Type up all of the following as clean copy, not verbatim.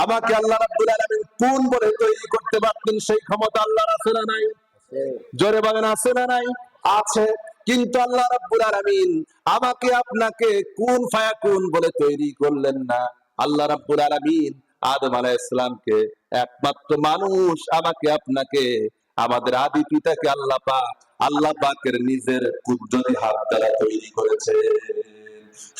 আমাকে আল্লাহ রাব্বুল আলামিন কোন বলে তৈরি করতে পারতেন, সেই ক্ষমতা আল্লাহর আছে না নাই? জোরে বলেন আছে না নাই? আছে। কিন্তু আল্লাহ রাব্বুল আলামিন আমাকে আপনাকে কুন ফায়াকুন বলে তৈরি করলেন না। আল্লাহ রাব্বুল আলামিন আদম আলাইহিস সালামকে, একমাত্র মানুষ আমাকে আপনাকে, আমাদের আদি পিতাকে আল্লাহ পাকের নিজের কুদরতি হাত দ্বারা তৈরি করেছে।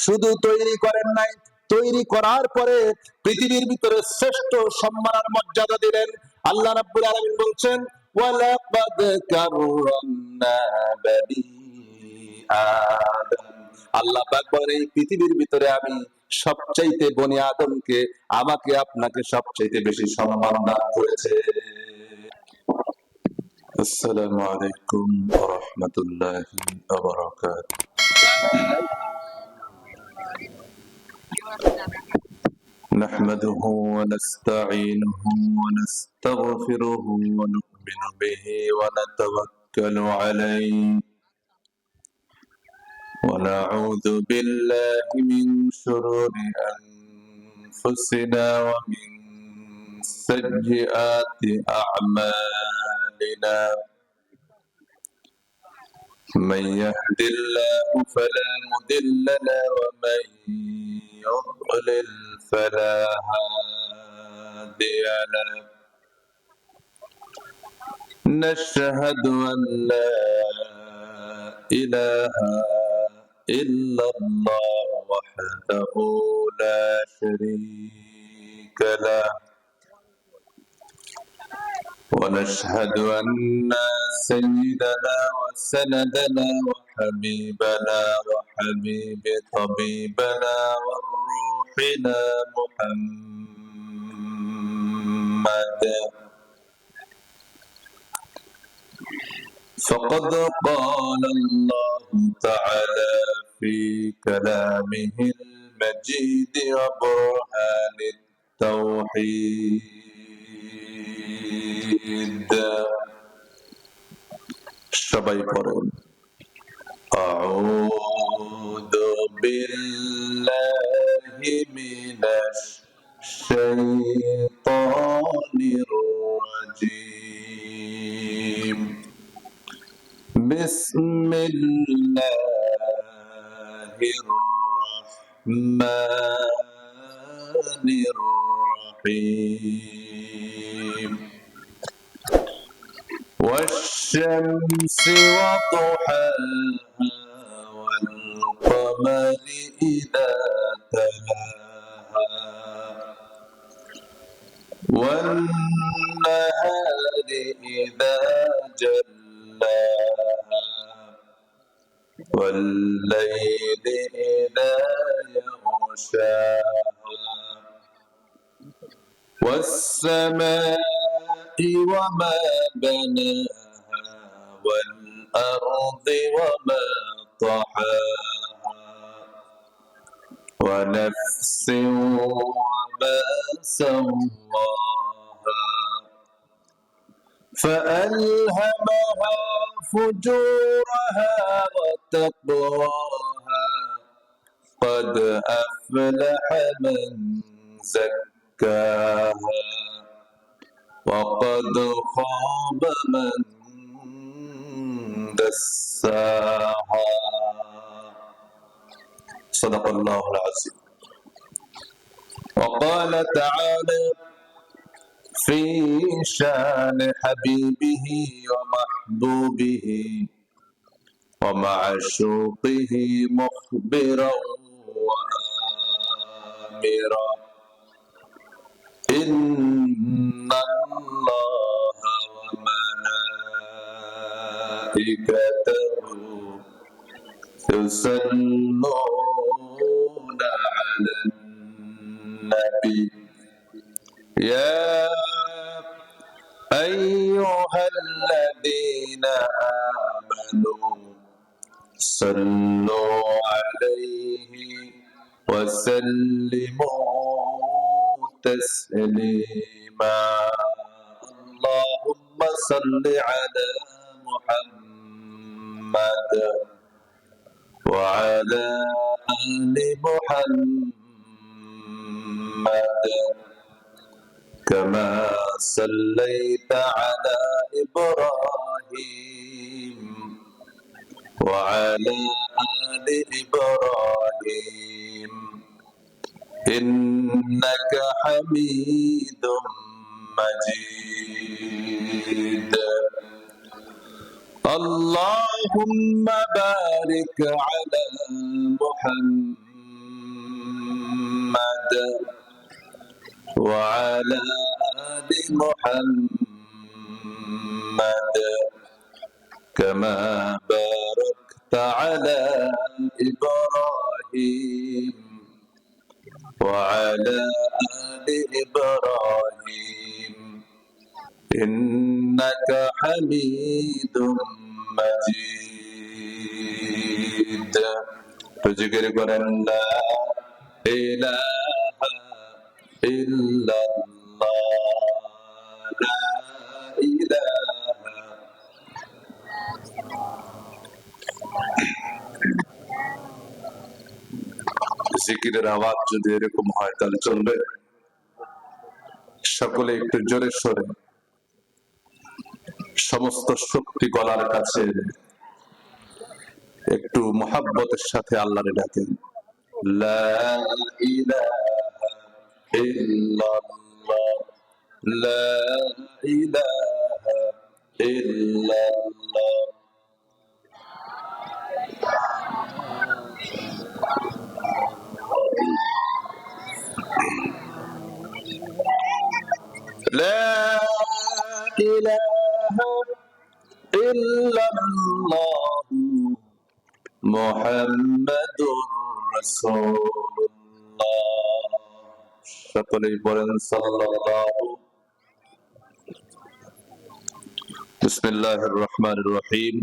শুধু তৈরি করেন নাই, তৈরি করার পরে পৃথিবীর ভিতরে শ্রেষ্ঠ সম্মান আর মর্যাদা দিলেন। আল্লাহ রাব্বুল আলামিন বলছেন, ওয়ালাকাদ কাররামনা বানি আদম। আল্লাহ পাক বলেন, এই পৃথিবীর ভিতরে আমি সবচাইতে বনি আদমকে, আমাকে আপনাকে সবচাইতে বেশি সম্মান দান করেছে। আসসালামু আলাইকুম ওয়া রাহমাতুল্লাহি ওয়া বারাকাতুহু। نحمده ونستعينه ونستغفره ونؤمن به ونتوكل عليه ونعوذ بالله من شرور أنفسنا ومن سيئات أعمالنا. من يهد الله فلا مضل له ومن يضلل فلا هادي له. نشهد أن لا إله إلا الله وحده لا شريك له، ونشهد أن سيدنا وسندنا وحبيبنا وحبيب طبيبنا وروحنا محمد فقد قال الله تعالى في كلامه المجيد وبرهان التوحيد. সবাই পড়েন, أعوذ بالله من الشيطان الرجيم. بسم الله الرحمن الرحيم. والشمس وضحاها والقمر إذا تلاها والنهار إذا جلاها والليل إذا يغشاها والسماء وما بناها والأرض وما طحاها ونفس وما سواها فألهمها فجورها وتقواها قد أفلح من زكاها وقد خاب من دساها. صدق الله العظيم. وقال تعالى في شان حبيبه ومحبوبه ومعشوقه مخبرا وآمرا: إن الله وملائكته يصلون على النبي يا أيها الذين آمنوا صلوا عليه وسلموا تسليما. اللهم صل على محمد وعلى آل محمد كما صليت على إبراهيم وعلى آل إبراهيم إنك حميد مجيد اللهم بارك على محمد وعلى آل محمد كما باركت على إبراهيم وعلى آل إبراهيم إنك حميد مجيد فذكر قرآن لا إله إلا الله لا إله জিকিরের আওয়াজ যদি এরকম হয় তাহলে চলবে সকলে একটু জোরে সরে সমস্ত শক্তি গলার কাছে একটু মহাব্বতের সাথে আল্লাহরে ডাকেন লা ইলাহা ইল্লাল্লাহ লা ইলাহা ইল্লাল্লাহ لا إله إلا الله محمد رسول الله সকলেই বলেন সাল্লাল্লাহু বিসমিল্লাহির রহমানির রহিম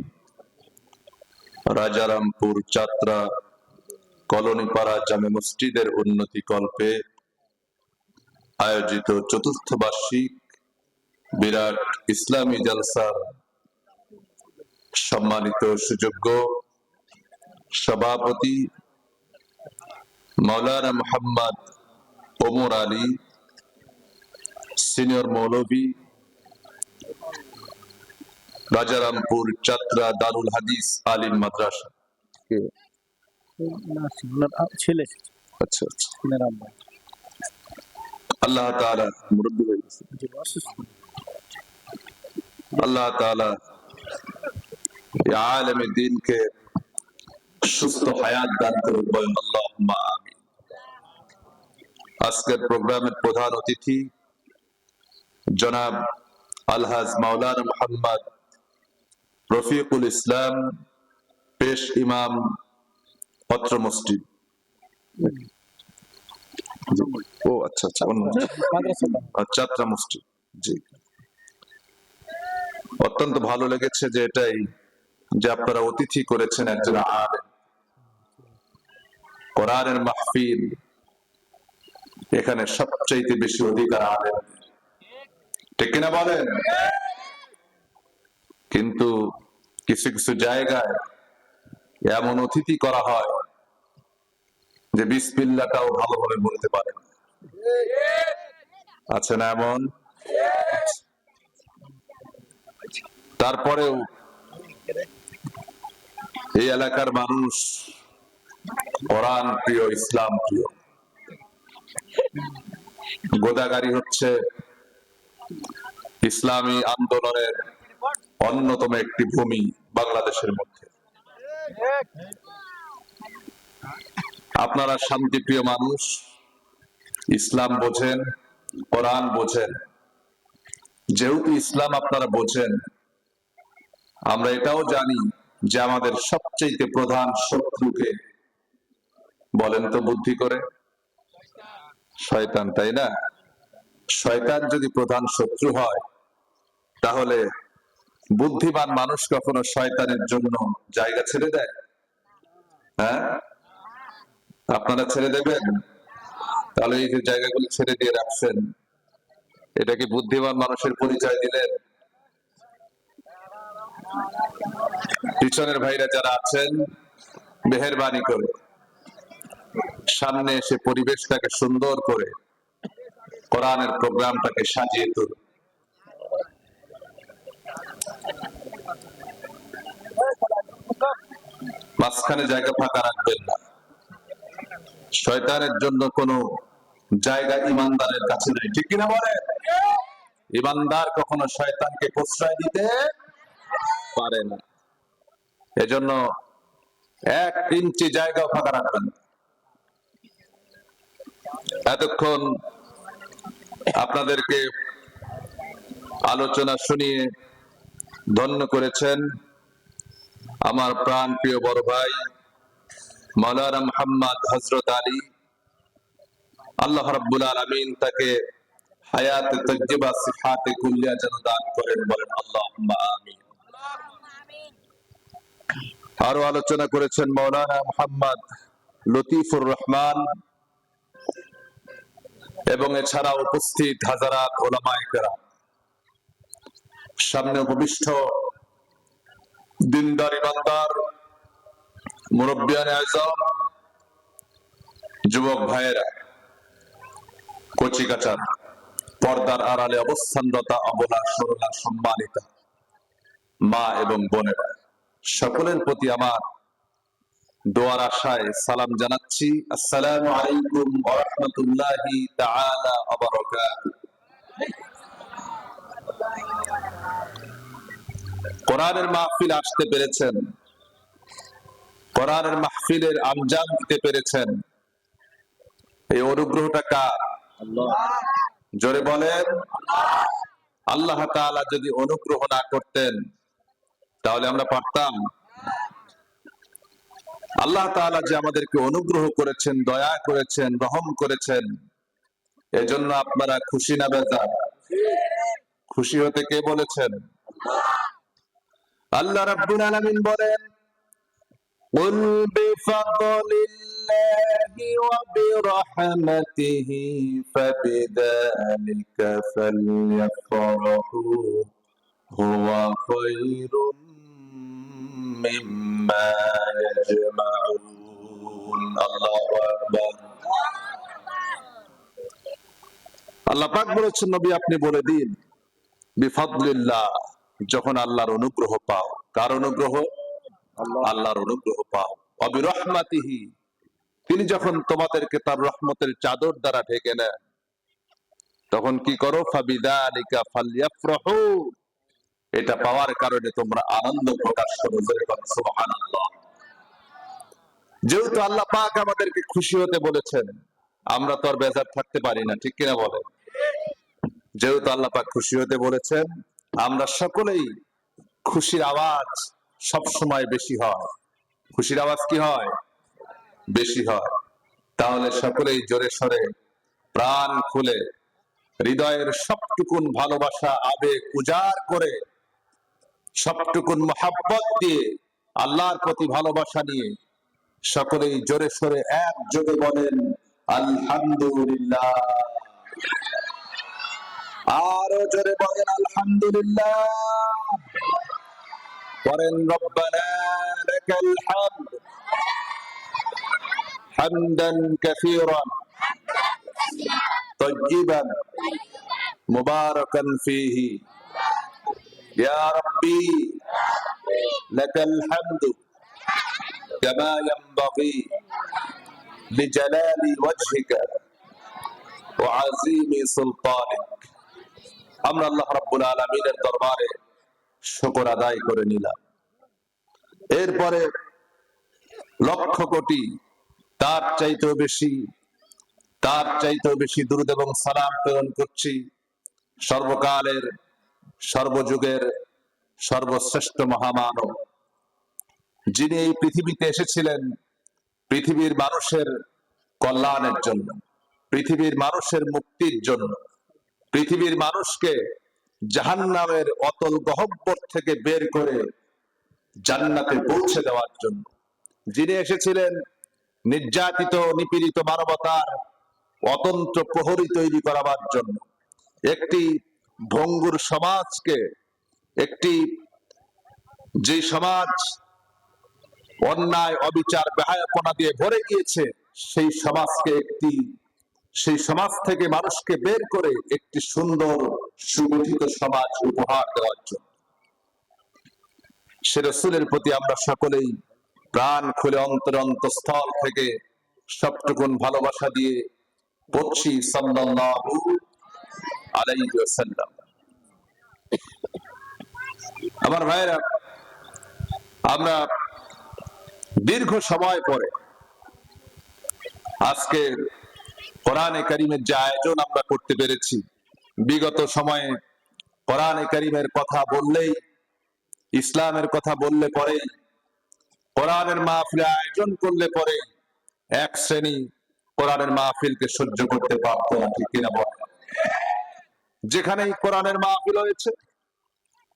রাজারামপুর যাত্রা কলোনিপাড়া জামে মসজিদের উন্নতি কল্পে আয়োজিত চতুর্থ বার্ষিক বিরাট ইসলামী জলসার সম্মানিত সুযোগ্য সভাপতি মাওলানা মুহাম্মদ ওমর আলী সিনিয়র মৌলভী রাজারামপুর যাত্রা দারুল হাদিস আলিম মাদ্রাসা ছেলে আচ্ছা আচ্ছা আল্লাহ তাআলা মুরব্বি হয়ে গেছে আল্লাহ তাআলা এই আলেমে দ্বীনকে সুস্থ হায়াত দান করুন বলেন আল্লাহুম্মা আমিন। আজকের প্রোগ্রামের প্রধান অতিথি জনাব আলহাজ মাওলানা মুহাম্মদ রফিকুল ইসলাম পেশ ইমাম পত্র মসজিদ ও আচ্ছা আচ্ছা যাত্রা মসজিদ জি অত্যন্ত ভালো লেগেছে যে এটাই যে আপনারা অতিথি করেছেন একজন আলেম কোরআনের মাহফিল এখানে সবচেয়ে বেশি অধিকার আলেম ঠিক কিনা বলেন কিন্তু কিছু কিছু জায়গায় এমন অতিথি করা হয় যে বিসমিল্লাহটাও ভালোভাবে বলতে পারে আছে না এমন তারপরেও এই এলাকার মানুষ কোরআন প্রিয় ইসলাম প্রিয় গোদাগাড়ি হচ্ছে ইসলামী আন্দোলনের অন্যতম একটি ভূমি বাংলাদেশের মধ্যে আপনারা শান্তিপ্রিয় মানুষ ইসলাম বোঝেন কোরআন বোঝেন যেহেতু ইসলাম আপনারা বোঝেন আমরা এটাও জানি যে আমাদের সবচেয়ে প্রধান শত্রুকে বলেন তো বুদ্ধি করে শয়তান তাই না শয়তান যদি প্রধান শত্রু হয় তাহলে বুদ্ধিমান মানুষ কখনো শয়তানের জন্য জায়গা ছেড়ে দেয় হ্যাঁ আপনারা ছেড়ে দেবেন তাহলে এই যে জায়গাগুলো ছেড়ে দিয়ে রাখছেন এটা কি বুদ্ধিমান মানুষের পরিচয় দিলেন পিছনের ভাইরা যারা আছেন মেহেরবানি করে সামনে এসে পরিবেশটাকে সুন্দর করে কোরআনের প্রোগ্রামটাকে সাজিয়ে তুলুন। মাঝখানে জায়গা ফাঁকা রাখবেন না। শয়তানের জন্য কোনো জায়গা ইমানদারের কাছে নেই, ঠিক কিনা বলেন? ইমানদার কখনো শয়তানকে প্রশ্রয় দিতে পারে না। এজন্য 1 ইঞ্চি জায়গা ফাঁকা রাখবেন। এতক্ষণ আপনাদেরকে আলোচনা শুনিয়ে ধন্য করেছেন আমার প্রাণ প্রিয় বড় ভাই মাওলানা মুহাম্মদ হযরত আলী। আল্লাহ রাব্বুল আলামিন তাকে হায়াতে তাজ্জিবা সিহাতে কুল্লিয়া যেন দান করেন, বলেন আল্লাহুম্মা আমিন। আরো আলোচনা করেছেন মাওলানা মুহাম্মদ লতিফুর রহমান এবং এছাড়া উপস্থিত হাজারাত উলামায়ে কেরাম, সামনে উপবিষ্ট দিনদার ইমানদার মুরব্বিয়ানে আযম, যুবক ভাইয়েরা, কচিকাচার, পর্দার আড়ালে অবস্থানরতা অবলা সরলা সম্মানিতা মা এবং বোনেরা, সকলের প্রতি আমার দোয়ার আশায় সালাম জানাচ্ছি। আসসালামু আলাইকুম ওয়া রাহমাতুল্লাহি তাআলা ওয়া বারাকাতুহু। কোরআনের মাহফিল আসতে পেরেছেন, কোরআনের মাহফিলের আঞ্জাম দিতে পেরেছেন, এই অনুগ্রহটা কার? আল্লাহ। জোরে বলেন আল্লাহ। আল্লাহ তাআলা যদি অনুগ্রহ না করতেন তাহলে আমরা পারতাম? আল্লাহ তাআলা যে আমাদেরকে অনুগ্রহ করেছেন, দয়া করেছেন, রহম করেছেন, এজন্য আপনারা খুশি না বেজার? খুশি হতে কে বলেছেন? আল্লাহ রাব্বুল আলামিন বলেন, قل بفضل الله وبرحمته فبذلك فليفرحوا هو خير مما يجمعون। আল্লাহু আকবার। আল্লাহ পাক বলেছেন, নবী আপনি বলে দিন, বিফাদলিল্লাহ, যখন আল্লাহর অনুগ্রহ পাও। কার অনুগ্রহ? আল্লাহর অনুগ্রহ পাও। অবিরহমাতিহি, তিনি যখন তোমাদেরকে তার রহমতের চাদর দ্বারা ঢেকে নেন, তখন কি করো? ফাবিযালিকা ফালইফরাহু, এটা পাওয়ার কারণে তোমরা আনন্দ প্রকাশ করো। সুবহানাল্লাহ। যেহেতু আল্লাহ পাক আমাদেরকে খুশি হতে বলেছেন, আমরা তো আর বেজার থাকতে পারি না, ঠিক কিনা বলেন? যেহেতু আল্লাহ পাক খুশি হতে বলেছেন, আমরা সকলেই খুশির আওয়াজ সব সময় বেশি হয়। খুশির আওয়াজ কি হয়? বেশি হয়। তাহলে সকলেই জোরে সরে প্রাণ খুলে হৃদয়ের সবটুকুন ভালোবাসা আবেগ উজাড় করে সবটুকুন মোহাব্বত দিয়ে আল্লাহর প্রতি ভালোবাসা নিয়ে সকলেই জোরে সরে একযোগে বলেন আলহামদুলিল্লাহ। আরো জোরে বলেন আলহামদুলিল্লাহ। বলেন রব্বানা লাকাল হামদ হামদান কাসীরান তাইয়িবান মুবারাকান ফীহি ইয়া রাব্বি লাকাল হামদু কামা ইয়ানবাগি লিজালালি ওয়াজহিকা ওয়া আযীমি সুলতানিক। আমরা আল্লাহ রাব্বুল আলামিনের দরবারে শুকর আদায় করে নিলাম। এরপরে লক্ষ কোটি তার চাইতেও বেশি দুরূদ এবং সালাম প্রেরণ করছি সর্বকালের, সর্বযুগের সর্বশ্রেষ্ঠ মহামানব, যিনি এই পৃথিবীতে এসেছিলেন পৃথিবীর মানুষের কল্যাণের জন্য, পৃথিবীর মানুষের মুক্তির জন্য, পৃথিবীর মানুষকে জাহান্নামের অতল গহ্বর থেকে বের করে জান্নাতে পৌঁছে দেওয়ার জন্য, যিনি এসেছিলেন নির্যাতিত নিপীড়িত মানবতার অতন্ত্র প্রহরী তৈরি করাবার জন্য, একটি ভঙ্গুর সমাজকে, একটি যে সমাজ অন্যায় অবিচার বেহায়াপনা দিয়ে ভরে গিয়েছে, সেই সমাজকে একটি সেই সমাজ থেকে মানুষকে বের করে একটি সুন্দর সুগঠিত সমাজ উপহার দেওয়ার জন্য। সে রাসূলের প্রতি আমরা সকলেই প্রাণ খুলে অন্তর অন্তঃস্থল থেকে সবটুকুন ভালোবাসা দিয়ে পড়ছি সাল্লাল্লাহু আলাইহি ওয়াসাল্লাম। আমার ভাইরা, আমরা দীর্ঘ সময় পরে আজকে কোরআনে কারীমের যে আয়োজন আমরা করতে পেরেছি, বিগত সময়ে কোরআনে কারীমের কথা বললেই, ইসলামের কথা বললে পরে, কোরআনের মাহফিল আয়োজন করলে পরে এক শ্রেণী কোরআনের মাহফিলকে সহ্য করতে পারত না, ঠিক কিনা বল? যেখানেই কোরআনের মাহফিল হয়েছে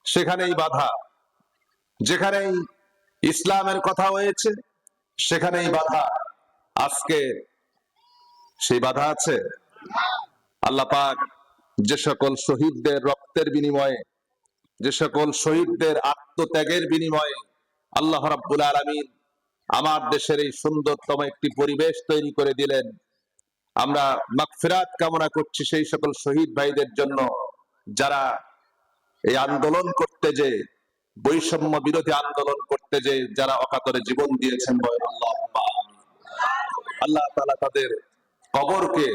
সেখানেই বাধা, যেখানেই ইসলামের কথা হয়েছে সেখানেই বাধা। আজকে সেই বাধা আছে? আল্লাহ পাক যে সকল শহীদদের রক্তের বিনিময়ে, যে সকল শহীদদের আত্মত্যাগের বিনিময়ে আল্লাহ রাব্বুল আলামিন আমার দেশের এই সুন্দরতম একটি পরিবেশ তৈরি করে দিলেন, আমরা মাগফিরাত কামনা করছি সেই সকল শহীদ ভাইদের জন্য যারা এই আন্দোলন করতে, যে বৈষম্য বিরোধী আন্দোলন করতে, যে যারা অকাতরে জীবন দিয়েছেন। আল্লাহ তাআলা তাদের কবরকে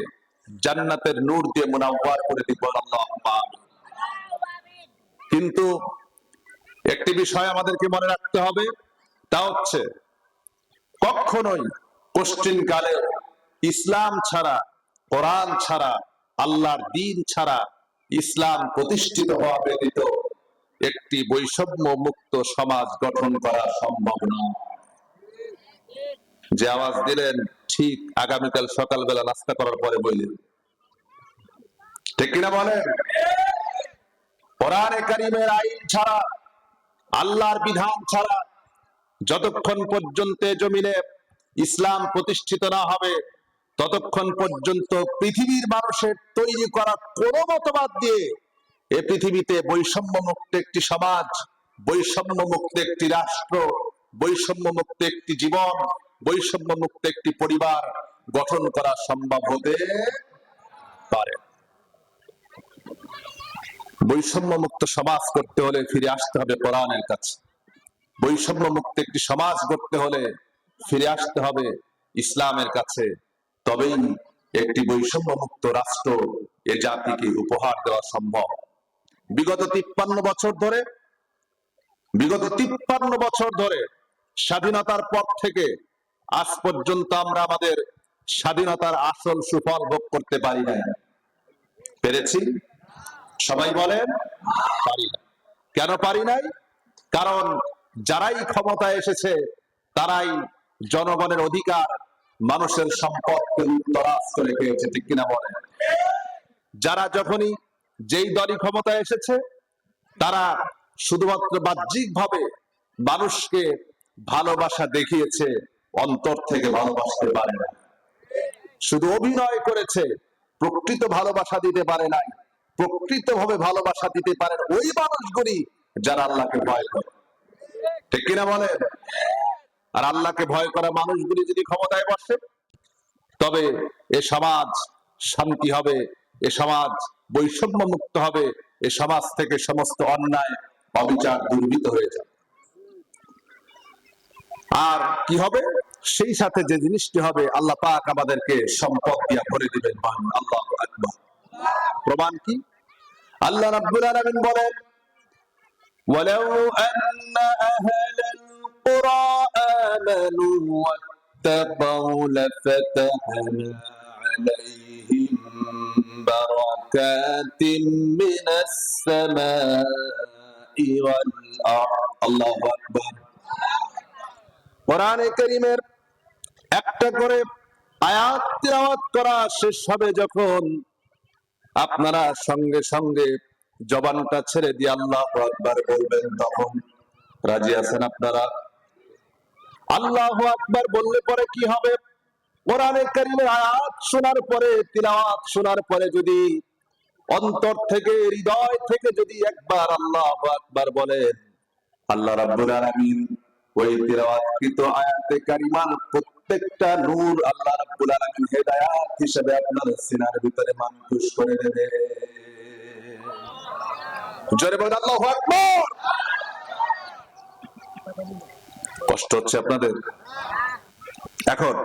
জান্নাতের নূর দিয়ে মুনাওয়ার করে দিন, আল্লাহুম্মা আমিন। কিন্তু একটি বিষয় আমাদেরকে মনে রাখতে হবে, তা হচ্ছে কখনোই পশ্চিমকালে ইসলাম ছাড়া, কোরআন ছাড়া, আল্লাহর দ্বীন ছাড়া ইসলাম প্রতিষ্ঠিত হওয়া ব্যতীত একটি বৈষম্য মুক্ত সমাজ গঠন করা সম্ভব নয়। যে আওয়াজ দিলেন ঠিক আগামীকাল সকালবেলা নাস্তা করার পরে বললেন, ঠিক কিনা বলেন? কোরআনে কারীমের আইন ছাড়া, আল্লাহর বিধান ছাড়া যতক্ষণ পর্যন্ত জমিনে ইসলাম প্রতিষ্ঠিত না হবে ততক্ষণ পর্যন্ত পৃথিবীর মানুষের তৈরি করা কোন মতবাদ দিয়ে এ পৃথিবীতে বৈষম্য মুক্ত একটি সমাজ, বৈষম্য মুক্ত একটি রাষ্ট্র, বৈষম্য মুক্ত একটি জীবন, বৈষম্য মুক্ত একটি পরিবার গঠন করা সম্ভব হতে পারে। বৈষম্য মুক্ত সমাজ করতে হলে ফিরে আসতে হবে কোরআনের কাছে। বৈষম্য মুক্ত একটি সমাজ গড়তে হলে ফিরে আসতে হবে ইসলামের কাছে। তবেই একটি বৈষম্য মুক্ত রাষ্ট্র এ জাতিকে উপহার দেওয়া সম্ভব। বিগত 53 বছর ধরে স্বাধীনতার পর থেকে আজ পর্যন্ত আমরা আমাদের স্বাধীনতার আসল সুফল ভোগ করতে পারি নাই। পেরেছি? সবাই বলেন পারি না। কেন পারি নাই? কারণ যারাই ক্ষমতায় এসেছে তারাই জনগণের অধিকার, মানুষের সম্পদকে লুটতরাজ করে খেয়েছে, ঠিক কিনা বলেন? যারা যখনই যেই দলই ক্ষমতায় এসেছে তারা শুধুমাত্র বাহ্যিক ভাবে মানুষকে ভালোবাসা দেখিয়েছে, অন্তর থেকে ভালোবাসতে পারে না। শুধু অভিনয় করেছে, প্রকৃত ভালোবাসা দিতে পারে নাই। প্রকৃতভাবে ভালোবাসা দিতে পারেন ওই মানুষগুলি যারা আল্লাহকে ভয় করে, ঠিক কিনা বলেন? আর আল্লাহকে ভয় করা মানুষগুলি যদি ক্ষমতায় বসে তবে এ সমাজ শান্তি হবে, এ সমাজ বৈষম্য মুক্ত হবে, এ সমাজ থেকে সমস্ত অন্যায় অবিচার দুর্বৃত হয়ে যাবে। আর কি হবে? সেই সাথে যে জিনিসটি হবে, আল্লাহ পাক আমাদেরকে সম্পদ দিয়া ভরে দিবেন। আল্লাহু আকবার। প্রমাণ কি? আল্লাহ রাব্বুল আলামিন বলেন, ওয়ালাউ আন্না আহলাল কুরা আমানু ওয়াত্তাকাউ লাফাতাহনা আলাইহিম বারাকাতিন মিনাস সামাই ওয়াল আরদ। আল্লাহু আকবার। কোরআনে কারীমের একটা করে আয়াত তিলাওয়াত করা শেষ হবে যখন আপনারা সঙ্গে সঙ্গে জবানটা ছেড়ে দিয়ে আল্লাহু আকবার বলবেন, তখন রাজি আছেন আপনারা? আল্লাহু আকবার বললে পরে কি হবে? কোরআনে কারীমের আয়াত শোনার পরে, তিলাওয়াত শোনার পরে যদি অন্তর থেকে, হৃদয় থেকে যদি একবার আল্লাহু আকবার বলেন, আল্লাহ রাব্বুল আলামিন ওই তিলাওয়াতকৃত আয়াতে কারিমার প্রত্যেকটা নূর আল্লাহ রাব্বুল আলামিন হেদায়াত হিসেবে আপনার সিনার ভিতরে মানকুশ করে দেবে। জোরে বলেন আল্লাহু আকবার। কষ্ট হচ্ছে আপনাদের? এখন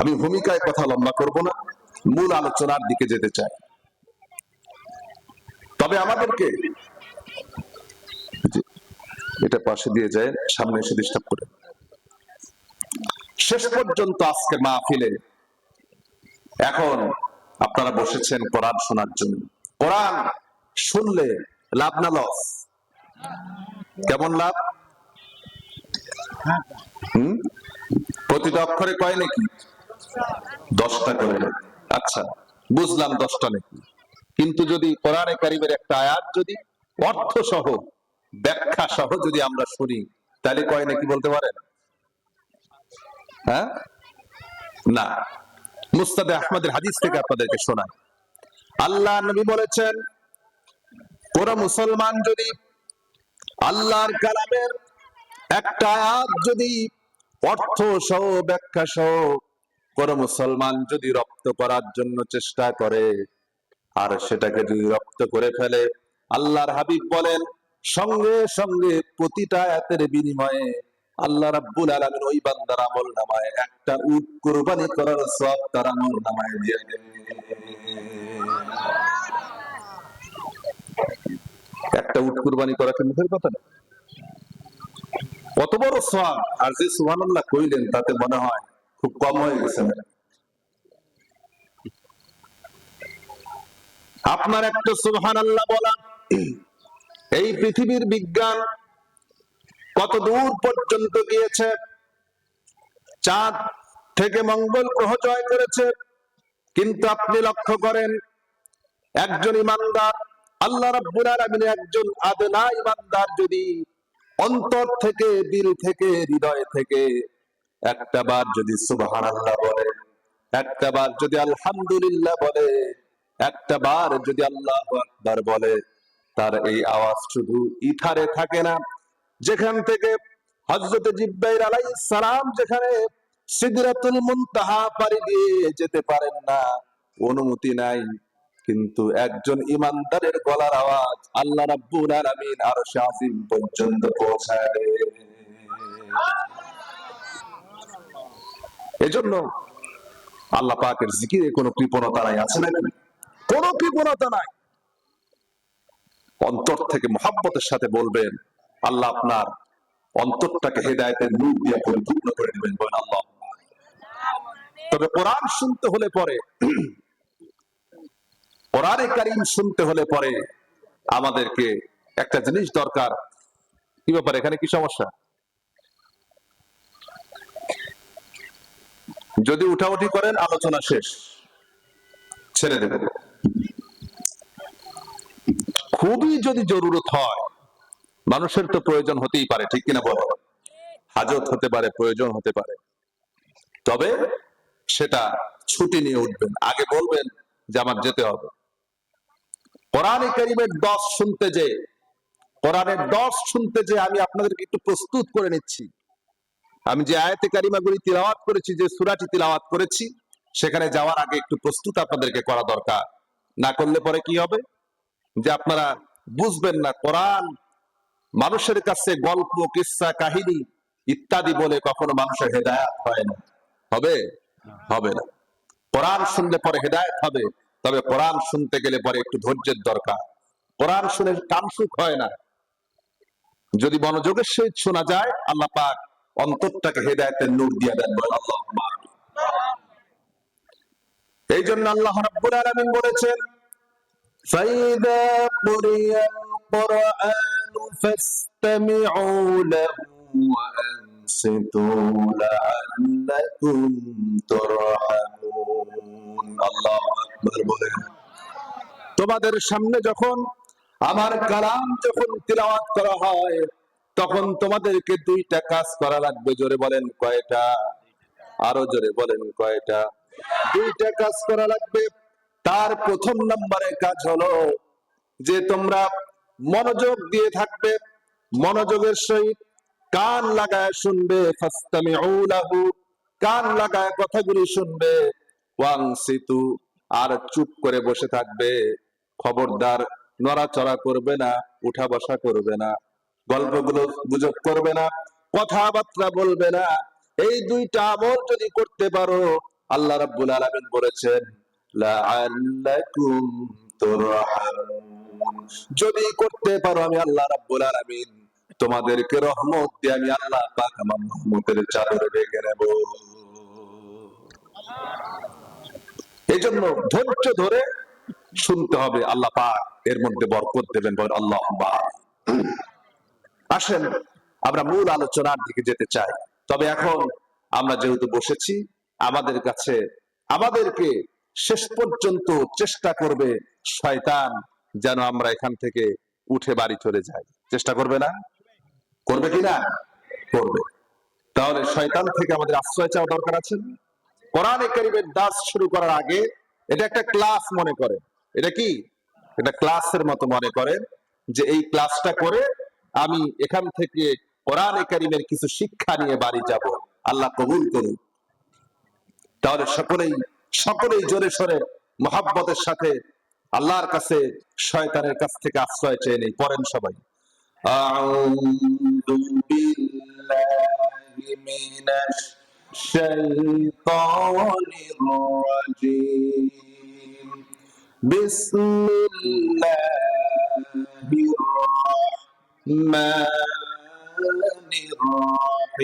আমি ভূমিকায় কথা লম্বা করব না, মূল আলোচনার দিকে যেতে চাই। তবে আমাদেরকে এটা পাশে দিয়ে যায়, সামনে এসে ডিস্টার্ব করে। শেষ পর্যন্ত আজকে মাহফিলে এখন আপনারা বসেছেন কোরআন শোনার জন্য। কোরআন শুনলে লাভ না লস? কেমন লাভ? প্রতিটা অক্ষরে কয় নাকি? 10টা করে। আচ্ছা, বুঝলাম 10টা নাকি, কিন্তু যদি কোরআনে কারিমের একটা আয়াত যদি অর্থ সহ ব্যাখ্যা সহ যদি আমরা শুনি, তাহলে কয় নাকি বলতে পারেন? হ্যাঁ না। মুস্তাদে আহমদের হাদিস থেকে আপনাদেরকে শোনায়, আল্লাহ নবী বলেছেন, কোন মুসলমান যদি আল্লাহর কালামের একটা আয়াত যদি অর্থ সহ ব্যাখ্যা সহ কোন মুসলমান যদি রপ্ত করার জন্য চেষ্টা করে, আর সেটাকে যদি রপ্ত করে ফেলে, আল্লাহর হাবিব বলেন সঙ্গে সঙ্গে প্রতিটা আয়াতের বিনিময়ে আল্লাহ রাব্বুল আলামিন ওই বান্দার আমলনামায় একটা উট কুরবানি করার সওয়াব তার আমলনামায় দিয়ে দেন। একটা উট কুরবানি করা কি মুখের কথা না? কত বড় সওয়াব! আর যে সুবহানাল্লাহ কইলেন তাতে মনে হয় খুব কম হয়ে গেছে। আপনার একটা সুবহানাল্লাহ বলা, এই পৃথিবীর বিজ্ঞান কত দূর পর্যন্ত গিয়েছে, চাঁদ থেকে মঙ্গল গ্রহ জয় করেছে, কিন্তু আপনি লক্ষ্য করেন একজন ইমানদার, আল্লাহ রাব্বুল আলামিন একজন আদনা ইমানদার যদি অন্তর থেকে, দিল থেকে, হৃদয় থেকে একটা বার যদি সুবহানাল্লাহ বলে, একটা বার যদি আলহামদুলিল্লাহ বলে, একটা বার যদি আল্লাহু আকবার বলে, তার এই আওয়াজ শুধু ইথারে থাকে না, যেখান থেকে হযরত জিবরাইল আলাইহিস সালাম যেখানে সিদরাতুল মুনতাহা পাড়ি দিয়ে যেতে পারেন না, অনুমতি নাই, কিন্তু একজন ইমানদারের গলার আওয়াজ আল্লাহ রাব্বুল আলামিন আরশে আজিম পর্যন্ত পৌঁছায় দেন। এজন্য আল্লাহ পাকের জিকিরে কোনো কৃপণতা নাই, আছে নাকি? কোনো কৃপণতা নাই। অন্তর থেকে মুহাব্বতের সাথে বলবেন, আল্লাহ আপনার অন্তরটাকে হেদায়েতের নূর দিয়ে পরিপূর্ণ করে দিবেন, বলেন আল্লাহ। তবে কোরআন শুনতে হলে পরে, কোরআনে কারীম শুনতে হলে পরে আমাদেরকে একটা জিনিস দরকার। কি ব্যাপার, এখানে কি সমস্যা? যদি উঠাউঠি করেন আলোচনা শেষ, ছেড়ে দেবেন। খুবই যদি জরুরত হয়, মানুষের তো প্রয়োজন হতেই পারে, ঠিক কিনা বলো? হাজত হতে পারে, প্রয়োজন হতে পারে, তবে সেটা ছুটি নিয়ে উঠবেন, আগে বলবেন যে আমার যেতে হবে। কোরআনে কারীমের 10 শুনতে যে, কোরআনের 10 শুনতে যে আমি আপনাদেরকে একটু প্রস্তুত করে নিচ্ছি। আমি যে আয়াতে কারিমাগুলি তিলাওয়াত করেছি, যে সূরাটি তিলাওয়াত করেছি, সেখানে যাওয়ার আগে একটু প্রস্তুত আপনাদেরকে করা দরকার। না করলে পরে কি হবে, যে আপনারা বুঝবেন না। কোরআন মানুষের কাছে গল্প, কিসসা, কাহিনী ইত্যাদি বলে কখনো মানুষের হেদায়েত হয় না। হবে? হবে না। কোরআন শুনলে পরে হেদায়েত হবে, তবে কোরআন শুনতে গেলে পরে একটু ধৈর্যের দরকার। কোরআন শুনে কান সুখ হয় না। যদি মনোযোগের সহিত শোনা যায়, আল্লাহ পাক অন্তরটাকে হেদায়েতের নূর দিয়ে দেন, বলেন আল্লাহুম্মা আমিন। এই জন্য আল্লাহ রাব্বুল আলামিন বলেছেন, ফাইযা কুরিয়াল কুরআনু ফাসতামিউ লাহু ওয়া আনসিতু লাআল্লাকুম তুরহামুন। আল্লাহু আকবার বলেন। তোমাদের সামনে যখন আমার কালাম যখন তিলাওয়াত করা হয়, তখন তোমাদেরকে 2টা কাজ করা লাগবে। জোরে বলেন কয়টা? আরো জোরে বলেন কয়টা? 2টা কাজ করা লাগবে। তার প্রথম নম্বরের কাজ হলো যে তোমরা মনোযোগ দিয়ে থাকবে, মনোযোগের সহিত কান লাগায় শুনবে, ফাসতামিউ লাহু, কান লাগায় কথাগুলি শুনবে, ওয়ানসিতু, আর চুপ করে বসে থাকবে। খবরদার নড়াচড়া করবে না, উঠা বসা করবে না, গল্পগুলো গুজব করবে না, কথাবার্তা বলবে না। এই দুইটা আমল যদি করতে পারো, আল্লাহ রাব্বুল আলামিন বলেছেন লাআল্লাকুম তুরহামুন, যদি করতে পারো আমি আল্লাহ রাব্বুল আলামিন তোমাদেরকে রহমত দিয়ে আমি আল্লাহ পাক আমার রহমতের চাদরে ঢেকে নেব। এই জন্য ধৈর্য ধরে শুনতে হবে, আল্লাহ পাক এর মধ্যে বরকত দেবেন। বলেন আল্লাহুম্মা। আসেন আমরা মূল আলোচনার দিকে যেতে চাই। তবে এখন আমরা যেহেতু বসেছি, আমাদের কাছে আমাদেরকে শেষ পর্যন্ত চেষ্টা করবে শয়তান যেন আমরা এখান থেকে উঠে বাড়ি চলে যাই। চেষ্টা করবে না? করবে কিনা? করবে। তাহলে শয়তান থেকে আমাদের আশ্রয় চাওয়া দরকার আছে। কোরআনে কারীমের দাস শুরু করার আগে এটা একটা ক্লাস মনে করেন। এটা কি? এটা ক্লাসের মতো মনে করেন যে এই ক্লাসটা করে আমি এখান থেকে কোরআনে কারীমের কিছু শিক্ষা নিয়ে বাড়ি যাব। আল্লাহ কবুল করুন। তাহলে সকলেই জোরে সরে মহব্বতের সাথে আল্লাহর কাছে শয়তানের কাছ থেকে আশ্রয় চেয়ে নেই। পড়েন সবাই, আউযু বিল্লাহি মিনাশ শাইতানির রাজীম, বিসমিল্লাহির রাহমানির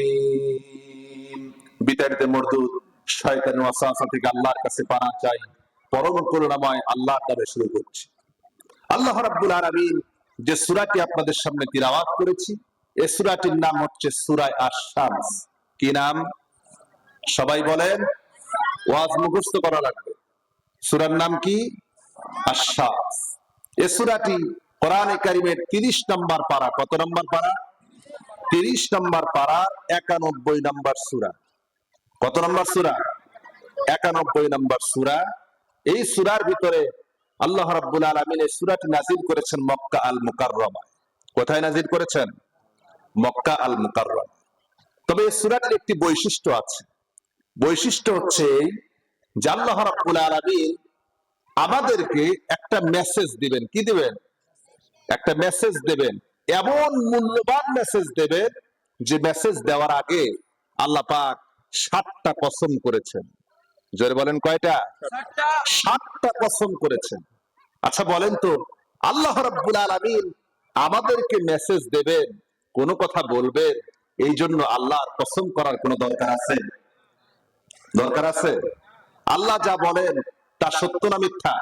রাহিম। বিতাড়িত মরদুদ শয়তানের ওয়াসওয়াসা থেকে আল্লাহর কাছে পানা চাই। পরম করুণাময় আল্লাহর নামে শুরু করছি। আল্লাহ রাব্বুল আলামিন যে সূরাটি আপনাদের সামনে তিলাওয়াত করেছি, এই সূরাটির নাম হচ্ছে সূরা আশ-শামস। কি নাম? সবাই বলেন, ওয়াজ মুখস্থ করা লাগবে। সূরার নাম কি? আশ-শামস। এই সূরাটি কোরআনে কারীমের 30 নম্বর পারা। কত নম্বর পারা? 30 নম্বর পারা, 91 নম্বর সূরা। কত নম্বর সূরা? 91 নম্বর সূরা। এই সূরার ভিতরে আল্লাহ রাব্বুল আলামিন এই সূরাটি নাযিল করেছেন মক্কা আল মুকাররমায়। কোথায় নাযিল করেছেন? মক্কা আল মুকাররম। তবে এই সূরাটির একটি বৈশিষ্ট্য আছে। বৈশিষ্ট্য হচ্ছে যে আল্লাহ রাব্বুল আলামিন আমাদেরকে একটা মেসেজ দিবেন। কি দিবেন? একটা মেসেজ দেবেন। এমন মূল্যবান মেসেজ দেবেন যে মেসেজ দেওয়ার আগে আল্লাহ পাক 7টা কসম করেছেন। জোরে বলেন কয়টা? 7টা কসম করেছেন। আচ্ছা বলেন তো, আল্লাহ রাব্বুল আলামিন আমাদেরকে মেসেজ দেবেন, কোন কথা বলবেন, এই জন্য আল্লাহর কসম করার কোন দরকার আছে? দরকার আছে? আল্লাহ যা বলেন তা সত্য না মিথ্যা?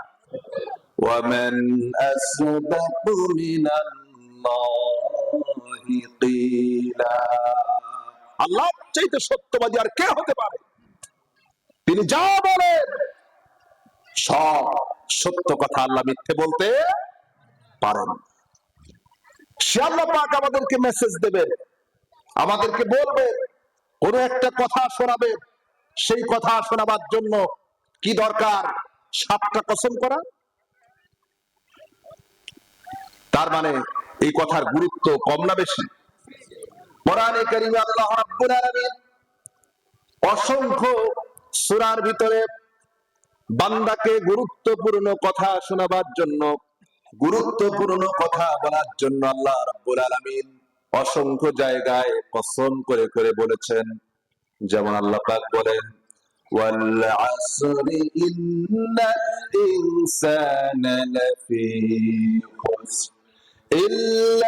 ওয়ামান আসদাকু মিনাল্লাহি কিলা, আল্লাহর চাইতে সত্যবাদী আর কে হতে পারে? তিনি যা বলেন সব সত্য কথা, আল্লাহ মিথ্যে বলতে পারেন। সে আল্লাহ পাক আমাদেরকে মেসেজ দেবেন, আমাদেরকে বলবেন, কোন একটা কথা শোনাবে। সেই কথা শোনাবার জন্য কি দরকার? 7টা কসম করা। তার মানে এই কথার গুরুত্ব কম না বেশি? কোরআনে কারীমে আল্লাহ রাব্বুল আলামিন অসংখ্য সূরার ভিতরে বান্দাকে গুরুত্বপূর্ণ কথা শোনাবার জন্য, গুরুত্বপূর্ণ কথা বলার জন্য আল্লাহ রাব্বুল আলামিন অসংখ্য জায়গায় কসম করে করে বলেছেন। যেমন আল্লাহ পাক বলেন, ওয়াল আসরি ইন্নাল ইনসানা লাফি খুসর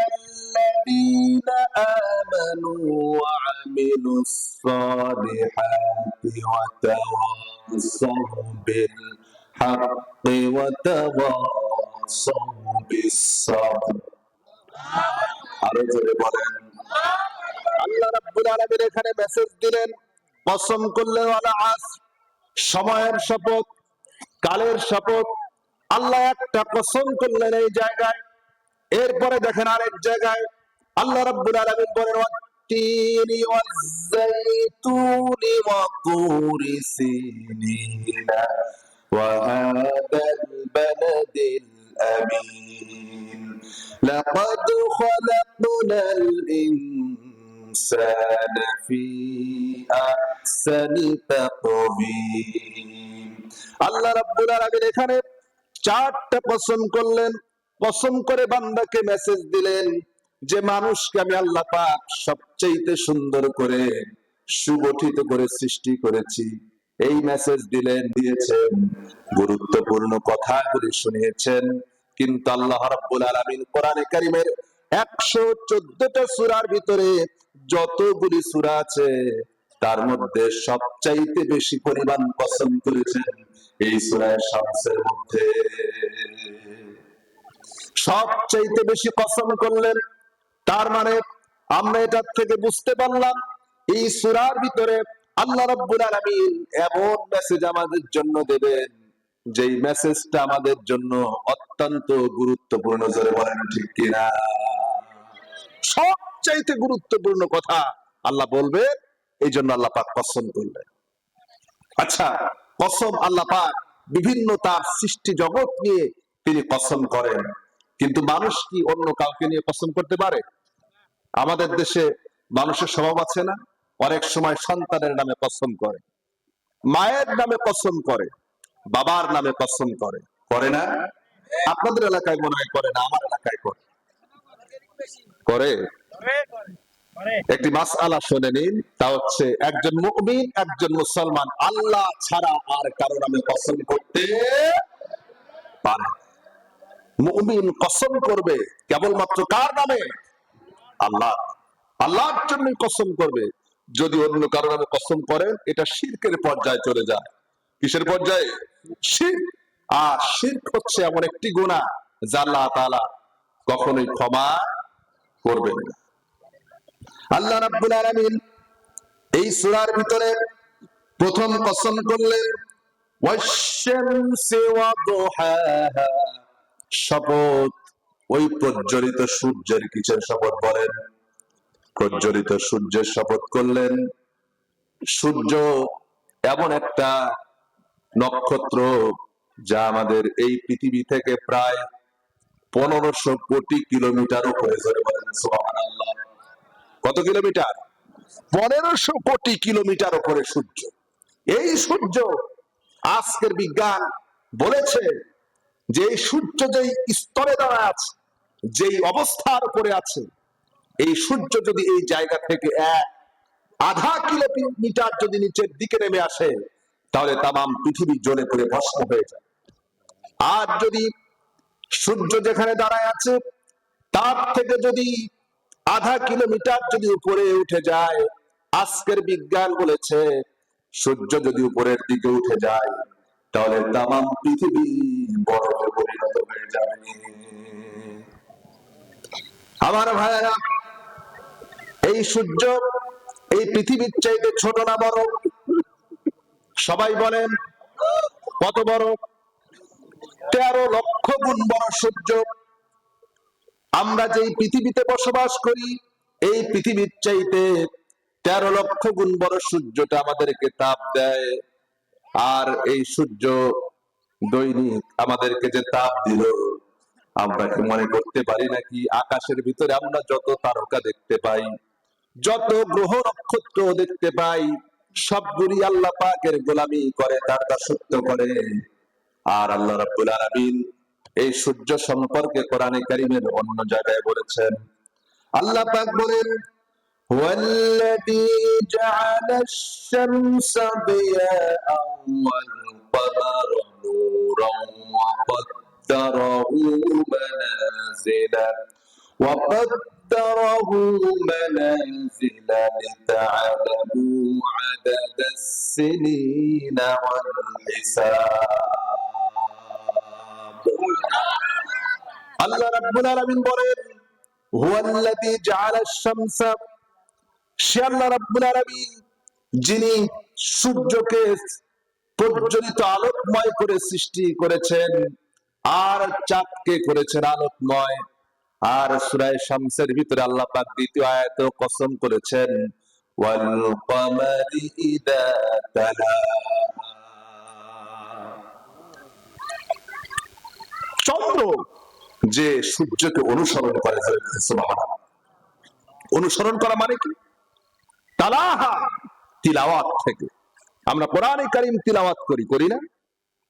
ইল্লাল্লাযীনা আমানু ওয়া আমিলুস সালিহাতি ওয়া তাওয়াসাউ বিল হাক্কি ওয়া তাওয়াসাউ বিস সাবর। আরো জোরে বলেন। আল্লাহ রাব্বুল আলামিন এখানে মেসেজ দিলেন, কসম করলেন ওয়াল আসর, সময়ের শপথ, কালের শপথ। আল্লাহ একটা কসম করলেন এই জায়গায়। এরপরে দেখেন আরেক জায়গায় আল্লাহ রাব্বুল আলামিন বলেন, ওয়াত-তিনি ওয়াজ-যাইতুনি ওয়া তুরি সিনিনা ওয়া হাদাল বালাদিল আমিন লাকাদ খালাকনাল ইনসানা الإنسان في أحسن تقويم আল্লাহ রাব্বুল আলামিন এখানে চারটা কসম করলেন, কসম করে বান্দাকে মেসেজ দিলেন যে মানুষকে আমি আল্লাহ পাক সবচেয়ে সুন্দর করে সুগঠিত করে সৃষ্টি করেছি। এই মেসেজ দিয়েছেন, গুরুত্বপূর্ণ কথাগুলি শুনিয়েছেন। কিন্তু আল্লাহ রাব্বুল আলামিন কোরআনে কারীমের 114টা সূরার ভিতরে যতগুলি সূরা আছে তার মধ্যে সবচাইতে বেশি পরিমাণ কসম করেছেন এই সূরা শামসের মধ্যে। সবচাইতে বেশি কসম করলেন। তার মানে আমরা এটার থেকে বুঝতে পারলাম এই সূরার ভিতরে আল্লাহ রাব্বুল আলামিন এমন মেসেজ আমাদের জন্য দেবেন যেই মেসেজটা আমাদের জন্য অত্যন্ত গুরুত্বপূর্ণ। জোরে বলেন ঠিক কিনা? সবচাইতে গুরুত্বপূর্ণ কথা আল্লাহ বলবে, এই জন্য আল্লাহ পাক কসম করলেন। আচ্ছা, কসম আল্লাহ পাক বিভিন্ন তার সৃষ্টি জগৎ নিয়ে তিনি কসম করেন, কিন্তু মানুষ কি অন্য কাউকে নিয়ে কসম করতে পারে? আমাদের দেশে মানুষের স্বভাব আছে না, অনেক সময় সন্তানের নামে কসম করে, মায়ের নামে কসম করে, বাবার নামে কসম করে, করে না? আপনাদের এলাকায় মনে হয় করে না, আমার এলাকায় করে। করে একটি মাসআলা শুনে নিন, তা হচ্ছে একজন মুমিন, একজন মুসলমান আল্লাহ ছাড়া আর কারো নামে কসম করতে পারে। মুমিন কসম করবে কেবলমাত্র কার নামে? আল্লাহ। আল্লাহর জন্য কসম করবে। যদি অন্য কারো নামে কসম করেন এটা শিরকের পর্যায়ে চলে যায়। কিসের পর্যায়ে? শিরক। আর শিরক হচ্ছে এমন একটি গুনাহ যা আল্লাহ তাআলা কখনোই ক্ষমা করবেন না। আল্লাহ রাব্বুল আলামিন এই সূরার ভিতরে প্রথম কসম করলেন ওয়াশ-শামসি ওয়া দুহাহা, শপথ ওই প্রজ্বলিত সূর্যের। কিসের শপথ বলেন? প্রজ্বলিত সূর্যের শপথ করলেন। সূর্য এমন একটা নক্ষত্র যা আমাদের এই পৃথিবী থেকে প্রায় 1500 কোটি কিলোমিটার উপরে। সুবহানাল্লাহ। কত কিলোমিটার? 1500 কোটি কিলোমিটার উপরে সূর্য। এই সূর্য, আজকের বিজ্ঞান বলেছে যে এই সূর্য যেই স্তরে দাঁড়ায় আছে, যেই অবস্থার উপরে আছে, এই সূর্য যদি এই জায়গা থেকে আধা কিলোমিটার যদি নিচের দিকে নেমে আসে তাহলে তামাম পৃথিবী জ্বলে পড়ে ভস্ম হয়ে যায়। আর যদি সূর্য যেখানে দাঁড়ায় আছে তার থেকে যদি আধা কিলোমিটার যদি উপরে উঠে যায়, আজকের বিজ্ঞান বলেছে সূর্য যদি উপরের দিকে উঠে যায় তাহলে তামাম পৃথিবী বরফে পরিণত হয়ে যাবে। আমার ভাইয়েরা, এই সূর্য এই পৃথিবীর চাইতে ছোট না বড়? সবাই বলেন কত বড়? 13 লক্ষ গুণ বড় সূর্য। আমরা যেই পৃথিবীতে বসবাস করি এই পৃথিবীর চাইতে 13 লক্ষ গুণ বড় সূর্যটা আমাদেরকে তাপ দেয়। আর এই সূর্য দৈনিক আমাদেরকে যে তাপ দিল, আমরা কি মনে করতে পারি নাকি আকাশের ভিতরে আমরা যত তারকা দেখতে পাই, যত গ্রহ নক্ষত্র দেখতে পাই, সবগুলি আল্লাহ পাকের গোলামি করে, তার দাসত্ব করে। আর আল্লাহ রাব্বুল আলামিন এই সূর্য সম্পর্কে কোরআনে কারীমের অন্য জায়গায় বলেছেন। আল্লাহ পাক বলেন ওয়াল্লাযী জাআলাশ শামসা দিয়াআন ওয়াল কমারা নূরান ওয়া قدره منازل لتعلموا عدد السنين والحساب। আল্লাহ রাব্বুল আলামিন বলেন হুয়াল্লাযী জাআলাশ শামসা, সে আল্লাহ রাব্বুল আলামিন যিনি সূর্যকে প্রজ্বলিত আলোকময় করে সৃষ্টি করেছেন আর চাঁদকে করেছেন আলোকময়। আর সূরা শামসের ভিতরে আল্লাহ পাক দ্বিতীয় আয়াতে কসম করেছেন ওয়াল কমারি ইযা তালাহা, চন্দ্র যে সূর্যকে অনুসরণ করে। সুবহানাল্লাহ। অনুসরণ করা মানে কি? তালাহা, তিলাওয়াত থেকে। আমরা কোরআনে কারীম তিলাওয়াত করি না?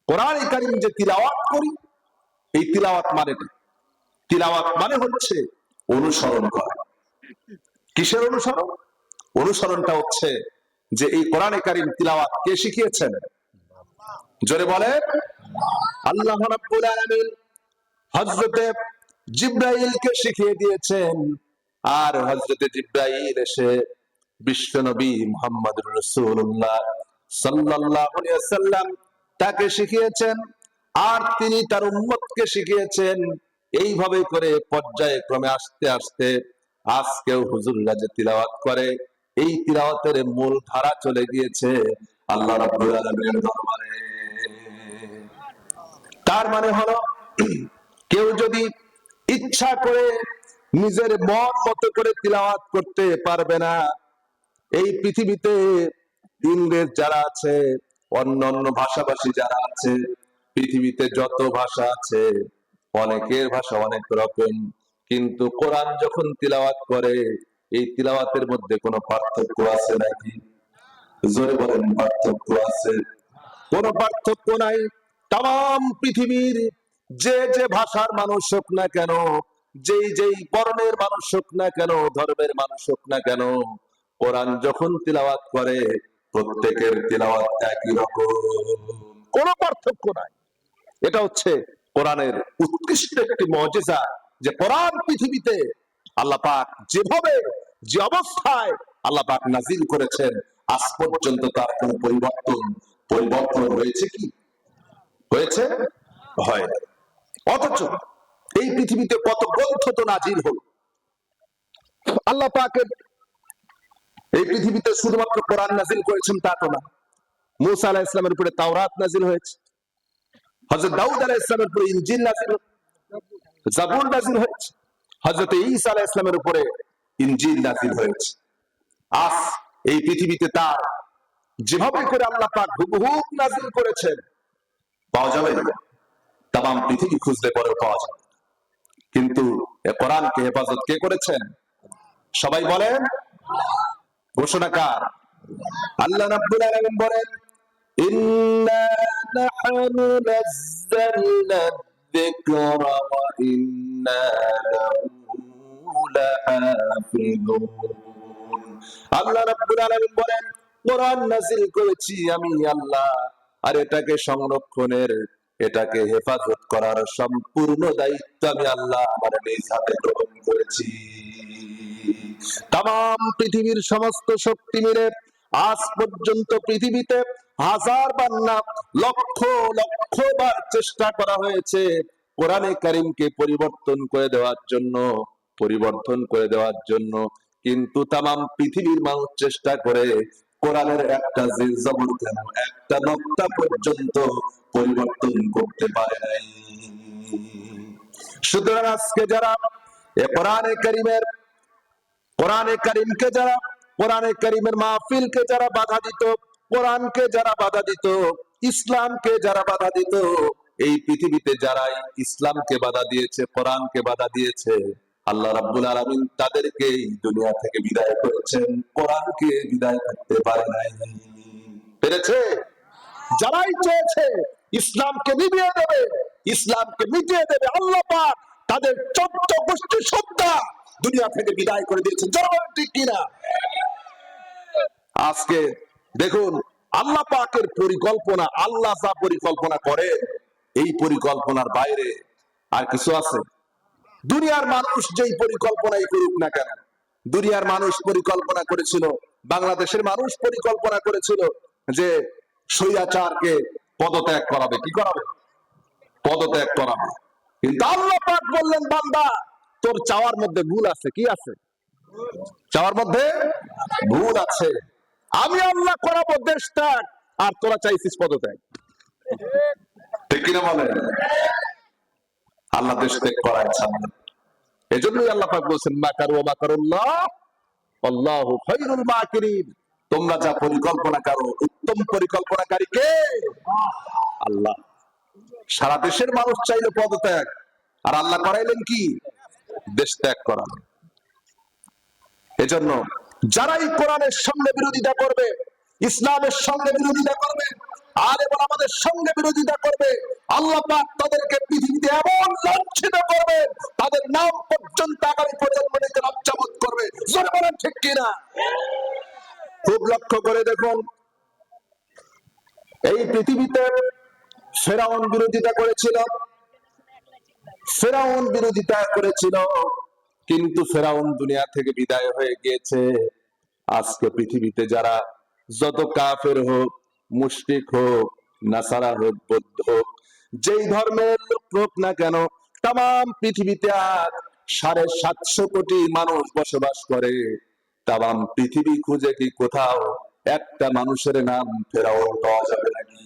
কোরআনে কারীম যে তিলাওয়াত করি, এই তিলাওয়াত মানে কি? তিলাওয়াত মানে হচ্ছে অনুসরণ করা। কিসের অনুসরণ? অনুসরণটা হচ্ছে যে এই কোরআনে কারীম তিলাওয়াত কে শিখিয়েছেন? জোরে বলে, আল্লাহ রাব্বুল আলামিন হযরতে জিবরাইলকে শিখিয়ে দিয়েছেন। আর হযরতে জিবরাইল এসে বিশ্বনবী মুহাম্মদুর রাসূলুল্লাহ সাল্লাল্লাহু আলাইহি ওয়াসাল্লাম তাকে শিখিয়েছেন, আর তিনি তার উম্মতকে শিখিয়েছেন। এইভাবে করে পর্যায়ক্রমে আস্তে আস্তে আজকেও হুজুররা যে তিলাওয়াত করে, এই তিলাওয়াতের মূল ধারা চলে গিয়েছে আল্লাহ রাব্বুল আলামিনের দরবারে। তার মানে হলো, কেউ যদি ইচ্ছা করে নিজের মন মতো করে তিলাওয়াত করতে পারবে না। এই পৃথিবীতে ইংরেজ যারা আছে, অন্যান্য ভাষাভাষী যারা আছে, পৃথিবীতে যত ভাষা আছে, অনেকের ভাষা অনেক রকম, কিন্তু কোরআন যখন তিলাওয়াত করে, এই তিলাওয়াতের মধ্যে কোনো পার্থক্য আছে নাকি? জোরে বলেন, পার্থক্য আছে? কোনো পার্থক্য নাই। তাম পৃথিবীর যে যে ভাষার মানুষ হোক না কেন, যেই বর্ণের মানুষ হোক না কেন, ধর্মের মানুষ হোক না কেন, কোরআন যখন তিলাওয়াত করে, প্রত্যেকের তিলাওয়াত একই রকম, কোনো পার্থক্য নাই। এটা হচ্ছে কোরআনের উৎকৃষ্ট একটি মুজিজা, যে কোরআন পৃথিবীতে আল্লাহ পাক যেভাবে, যে অবস্থায় আল্লাহ পাক নাজিল করেছেন, আজ পর্যন্ত তার কোনো পরিবর্তন হয়েছে কি? হয়েছে? হয়। অথচ এই পৃথিবীতে কত গ্রন্থ তো নাজিল হল। আল্লাহ পাকের এই পৃথিবীতে শুধুমাত্র কোরআন নাজিল করেছেন তা তো না। মুসা আলাইহিস সালামের উপরে তাওরাত নাজিল হয়েছে, হযরত দাউদ আলাইহিস সালামের উপরে ইনজিল নাজিল, জাবুর নাজিল হয়েছে, হযরত ঈসা আলাইহিস সালামের উপরে ইনজিল নাজিল হয়েছে। আজ এই পৃথিবীতে তার যেভাবে করে আল্লাহ পাক হুবহু নাজিল করেছেন, পাওয়া যাবে না। তাম পৃথিবী খুঁজলে পরেও পাওয়া যাবে। কিন্তু এই কোরআনকে হেফাজত কে করেছেন? সবাই বলেন, ঘোষণাকার আল্লাহ রাব্বুল আলামিন বলেন, ইন্না নাহনু নাযালনা যিকরা ওয়া ইন্না লাহু লাহাফিজুন। আল্লাহ রাব্বুল আলামিন বলেন, কোরআন নাযিল করেছি আমি আল্লাহ, আর এটাকে সংরক্ষণের, এটাকে হেফাজত করার সম্পূর্ণ দায়িত্ব আমি আল্লাহ আমার নিজ হাতে গ্রহণ করেছি। তাম পৃথিবীর সমস্ত শক্তি মিলে আজ পর্যন্ত পৃথিবীতে হাজার বার না লক্ষ লক্ষ বার চেষ্টা করা হয়েছে কোরআনে কারীমকে পরিবর্তন করে দেওয়ার জন্য, কিন্তু তাম পৃথিবীর মানুষ চেষ্টা করে কোরআনের একটা জিল জবর কেন, একটা নক্তা পর্যন্ত পরিবর্তন করতে পারে নাই। সুতরাং আজকে যারা কোরআনে কারীমকে যারা, কোরআনে কারীমের মাহফিলকে যারা বাধা দিত, কোরআনকে যারা বাধা দিত, ইসলামকে যারা বাধা দিত, এই পৃথিবীতে যারাই ইসলামকে বাধা দিয়েছে, কোরআনকে বাধা দিয়েছে, আল্লাহ রাব্বুল আলামিন তাদেরকে এই দুনিয়া থেকে বিদায় করেছেন, কোরআনকে বিদায় করতে পারে নাই। পেরেছে? যারাই চেয়েছে ইসলামকে নিভিয়ে দেবে, ইসলামকে মিটিয়ে দেবে, আল্লাহ পাক তাদের 14 গোষ্ঠী সত্তা দুনিয়া থেকে বিদায় করে দিয়েছেন। জনগণ ঠিক কিনা? আজকে দেখুন, আল্লাহ পাকের পরিকল্পনা, আল্লাহ যা পরিকল্পনা করে, এই পরিকল্পনার বাইরে আর কিছু আছে? দুনিয়ার মানুষ যেই পরিকল্পনাই করুক না কেন, দুনিয়ার মানুষ পরিকল্পনা করেছিল, বাংলাদেশের মানুষ পরিকল্পনা করেছিল যে স্বৈরাচারকে পদত্যাগ করাবে। কি করাবে? পদত্যাগ করাবে। কিন্তু আল্লাহ পাক বললেন, বান্দা তোর চাওয়ার মধ্যে ভুল আছে। কি আছে? চাওয়ার মধ্যে ভুল আছে। আমি আল্লাহ করাবো দেশ ত্যাগ, আর তোরা চাইছিস পদত্যাগ। ঠিক কিনা বলেন? আল্লাহ দেশ ত্যাগ করায় ছাড়বে। এজন্যই আল্লাহ পাক বলছেন, মাকারু ওয়া মাকারুল্লাহ আল্লাহু খায়রুল মাকিরিন। তোমরা যা পরিকল্পনা করো, উত্তম পরিকল্পনাকারী কে? আল্লাহ। সারা দেশের মানুষ চাইলে পদত্যাগ, আর আল্লাহ করাইলেন কি? দেশ ত্যাগ করা। এজন্য যারাই কোরআনের সঙ্গে বিরোধিতা করবে, ইসলামের সঙ্গে বিরোধিতা করবে, আর এবং আমাদের সঙ্গে বিরোধিতা করবে, আল্লাহ পাক তাদেরকে পৃথিবীতে এমন লাঞ্ছিত করবে, তাদের নাম পর্যন্ত আগামী প্রজন্ম নিতে লজ্জাবোধ করবে। জোরে বলেন ঠিক কিনা? খুব লক্ষ্য করে দেখুন, এই পৃথিবীতে ফেরাউন বিরোধিতা করেছিল, ফেরাউন বিরোধিতা করেছিল, কিন্তু ফেরাউন দুনিয়া থেকে বিদায় হয়ে গিয়েছে। আজকে পৃথিবীতে যারা যত কাফের হোক, মুশরিক হোক, নাসারা হোক, বৌদ্ধ হোক, যেই ধর্মের লোক হোক না কেন, তাম পৃথিবীতে আজ 750 কোটি মানুষ বসবাস করে। তাম পৃথিবী খুঁজে কি কোথাও একটা মানুষের নাম ফেরাউন পাওয়া যাবে নাকি?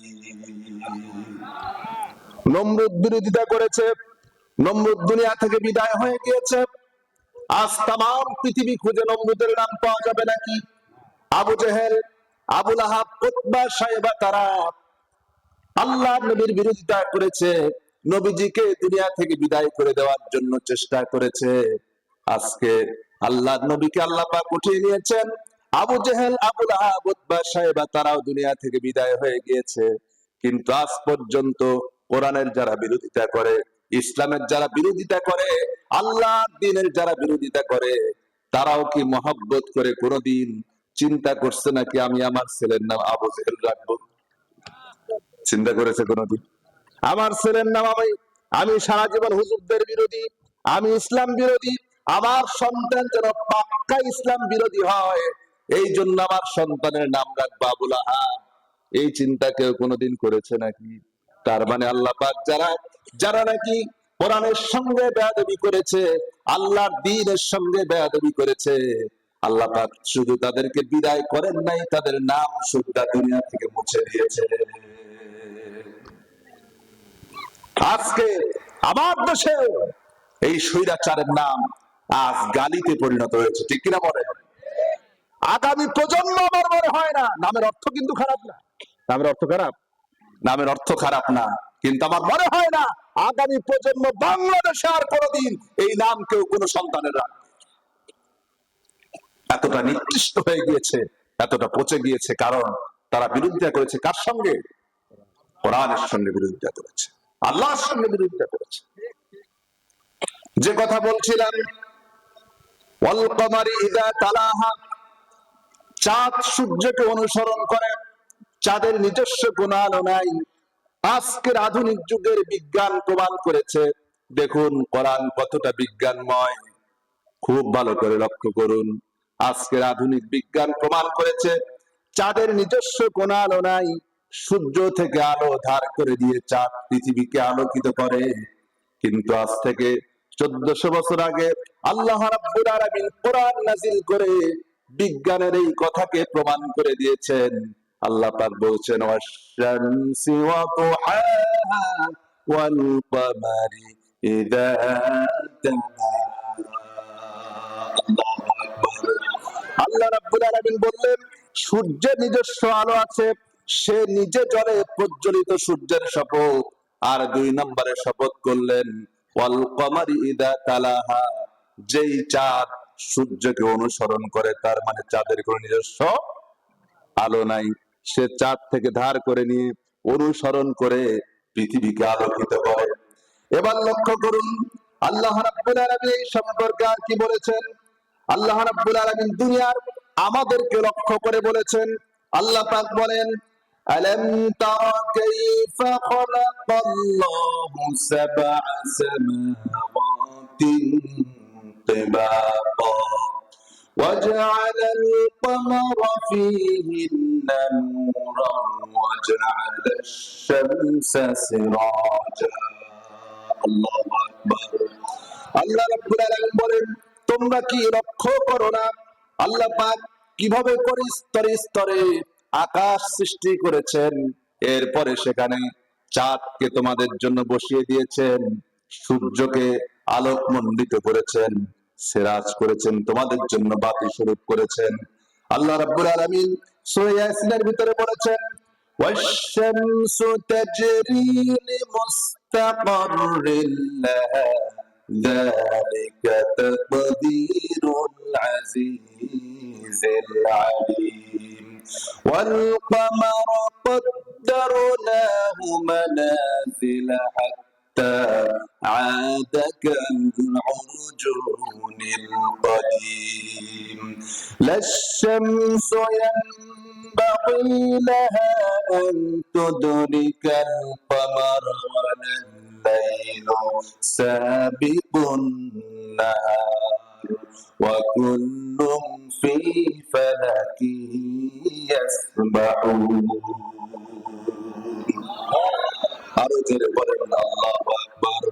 নমরুদ বিরোধিতা করেছে, নমরুদ দুনিয়া থেকে বিদায় হয়ে গিয়েছে। আজ তাম পৃথিবী খুঁজে নমরুদের নাম পাওয়া যাবে নাকি? আবু জেহেল, আবু লাহাব, উতবা, সাইবা, তারা আল্লাহ নবীর বিরোধিতা করেছে, নবীজিকে দুনিয়া থেকে বিদায় করে দেওয়ার জন্য চেষ্টা করেছে। আজকে আল্লাহ নবীকে আল্লাহ পাক উঠিয়ে নিয়েছেন। আবু জেহেল, আবু লাহাব, উতবা, সাইবা তারাও দুনিয়া থেকে বিদায় হয়ে গিয়েছে। কিন্তু আজ পর্যন্ত কোরআনের যারা বিরোধিতা করে, ইসলামের যারা বিরোধিতা করে, আল্লাহর দ্বীনের যারা বিরোধিতা করে, তারাও কি মহব্বত করে কোনদিন চিন্তা করছে নাকি আমি আমার ছেলের নাম আবু জেহেল রাখবো? চিন্তা করেছে কোনদিন? আমার ছেলের নাম আমি সারা জীবন হুজুরদের বিরোধী, আমি ইসলাম বিরোধী, আমার সন্তান যেন পাক্কা ইসলাম বিরোধী হয়, এই জন্য আমার সন্তানের নাম রাখবো আবু লাহাব। এই চিন্তা কেউ কোনদিন করেছে নাকি? তার মানে আল্লাহ পাক যারা যারা নাকি কোরআনের সঙ্গে বেয়াদবি করেছে, আল্লাহর দ্বীনের সঙ্গে বেয়াদবি করেছে, আল্লাহ পাক শুধু তাদেরকে বিদায় করেন নাই, তাদের নাম সুদ্ধা দুনিয়া থেকে মুছে দিয়েছে। আজকে আমার দেশে এই স্বৈরাচারের নাম আজ গালিতে পরিণত হয়েছে, ঠিক কিনা বলে? আগামী প্রজন্ম আমার মনে হয় না, নামের অর্থ কিন্তু খারাপ না, নামের অর্থ খারাপ, নামের অর্থ খারাপ না, কিন্তু আমার মনে হয় না আগামী প্রজন্ম বাংলাদেশে আর কোনদিন এই নাম কেউ কোন সন্তানের রাখবে। এতটা নিকৃষ্ট হয়ে গিয়েছে, এতটা পচে গিয়েছে, কারণ তারা বিরোধিতা করেছে কার সঙ্গে? কোরআনের সঙ্গে বিরোধিতা করেছে, আল্লাহর সঙ্গে বিরোধিতা করেছে। যে কথা বলছিলাম, ওয়াল কমারি ইযা তালাহা, চাঁদ সূর্যকে অনুসরণ করে, চাঁদের নিজস্ব কোন আলো নাই। আজকের আধুনিক যুগের বিজ্ঞান প্রমাণ করেছে, দেখুন কোরআন কতটা বিজ্ঞানময়, খুব ভালো করে লক্ষ্য করুন। আজকের আধুনিক বিজ্ঞান প্রমাণ করেছে চাঁদের নিজস্ব কোন আলো নাই, সূর্য থেকে আলো ধার করে দিয়ে চাঁদ পৃথিবীকে আলোকিত করে। কিন্তু আজ থেকে 1400 বছর আগে আল্লাহ রাব্বুল আলামিন কোরআন নাযিল করে বিজ্ঞানের এই কথাকে প্রমাণ করে দিয়েছেন। আল্লাহ পাক বলছেন, ওয়াশ-শামসি ওয়া দুহাহা ওয়াল কমারি ইযা আল্লাহ রাব্বুল আলামিন বললেন, সূর্যের নিজস্ব আলো আছে, সে নিজে জ্বলে প্রজ্বলিত সূর্যের শপথ। আর 2 নম্বরে শপথ করলেন, ওয়াল কমারি ইযা তালাহা, যেই চাঁদ সূর্যকে অনুসরণ করে, তার মানে চাঁদের কোনো নিজস্ব আলো নাই, সে চাঁদ থেকে ধার করে নিয়ে অনুসরণ করে পৃথিবীকে আলোকিত করে। এবার লক্ষ্য করুন আল্লাহ রাব্বুল আলামিন এই সম্পর্কে আর কি বলেছেন। আল্লাহ রাব্বুল আলামিন দুনিয়ার আমাদেরকে লক্ষ্য করে বলেছেন, আল্লাহ পাক বলেন, আলাম তারা কাইফা খালাকাল্লাহু সাবআ সামাওয়াতিন তিবাকা وجعل القمر فيهن نورا وجعل الشمس سراجا الله أكبر আল্লাহ রাব্বুল আলামিন বলেন, তোমরা কি লক্ষ্য করো না আল্লাহ পাক কিভাবে করে স্তরে স্তরে আকাশ সৃষ্টি করেছেন, এরপরে সেখানে চাঁদকে তোমাদের জন্য বসিয়ে দিয়েছেন, সূর্যকে আলোকমণ্ডিত করেছেন, সিরাজ করেছেন, তোমাদের জন্য বাতি স্বরূপ করেছেন। আল্লাহ রাব্বুল আলামিন সূরা ইয়াসিনের ভিতরে বলেছেন, ওয়াশ-শামসু তাজরি লিমুস্তাকাররিন লাহা যালিকা তাকদীরুল আজিজ العليم والقمر قدرناه منازل حتى عاد كالعرجون القديم لا الشمس ينبغي لها أن تدرك القمر ولا الليل سابق النهار وكل في فلك يسبحون আরো জোরে বলেন আল্লাহু আকবার।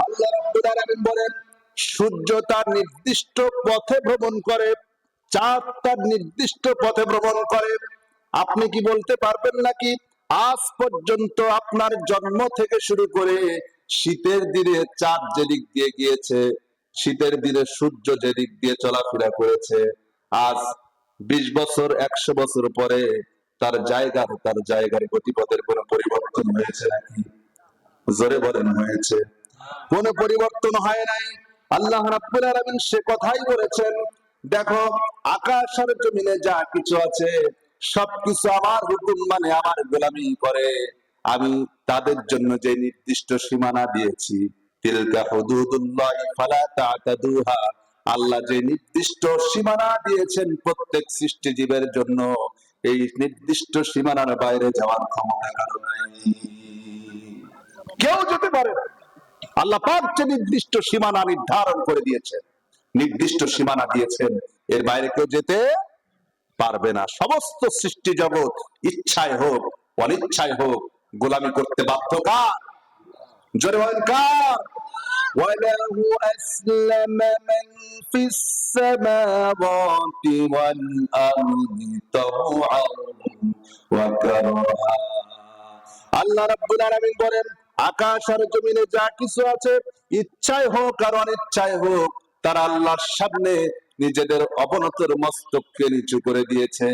আল্লাহ রাব্বুল আলামিন বলেন সূর্য তার নির্দিষ্ট পথে ভ্রমণ করে, চাঁদ তার নির্দিষ্ট পথে ভ্রমণ করে। আপনি কি বলতে পারবেন নাকি আজ পর্যন্ত আপনার জন্ম থেকে শুরু করে শীতের দিনে চাঁদ যেদিক দিয়ে গিয়েছে, শীতের দিনে সূর্য যেদিক দিয়ে চলাফেরা করেছে, আজ 20 বছর 100 বছর পরে তার জায়গার গতিপথের কোন পরিবর্তন হয়েছে নাকি? জোরে বলেন হয়েছে? কোন পরিবর্তন হয় নাই। আল্লাহ রাব্বুল আলামিন সে কথাই বলেছেন, দেখো আকাশ আর জমিনে যা কিছু আছে সবকিছু আমার হুকুম মানে আমার গোলামি করে। আমি তাদের জন্য যে নির্দিষ্ট সীমানা দিয়েছি, তিলকা হুদুদুল্লাহ ফালা তা'তাদুহা, আল্লাহ যে নির্দিষ্ট সীমানা দিয়েছেন প্রত্যেক সৃষ্টিজীবের জন্য, এই নির্দিষ্ট সীমানার বাইরে যাওয়ার ক্ষমতা কারো নাই। কেউ যেতে পারে না। আল্লাহ পাক যে নির্দিষ্ট সীমানা নির্ধারণ করে দিয়েছেন, নির্দিষ্ট সীমানা দিয়েছেন, এর বাইরে কেউ যেতে পারবে না। সমস্ত সৃষ্টি জগৎ ইচ্ছায় হোক অনিচ্ছায় হোক গোলামি করতে বাধ্য কার? জোরে বলেন কার? وَلَهُ أَسْلَمَ مَنْ فِي السَّمَاوَاتِ وَالْأَرْضِ طَوْعًا وَكَرْهًا। আল্লাহ রাব্বুল আলামিন বলেন আকাশ আর জমিনে যা কিছু আছে ইচ্ছায় হোক আর অনিচ্ছায় হোক তারা আল্লাহর সামনে নিজেদের অবনতর মস্তককে নিচু করে দিয়েছে।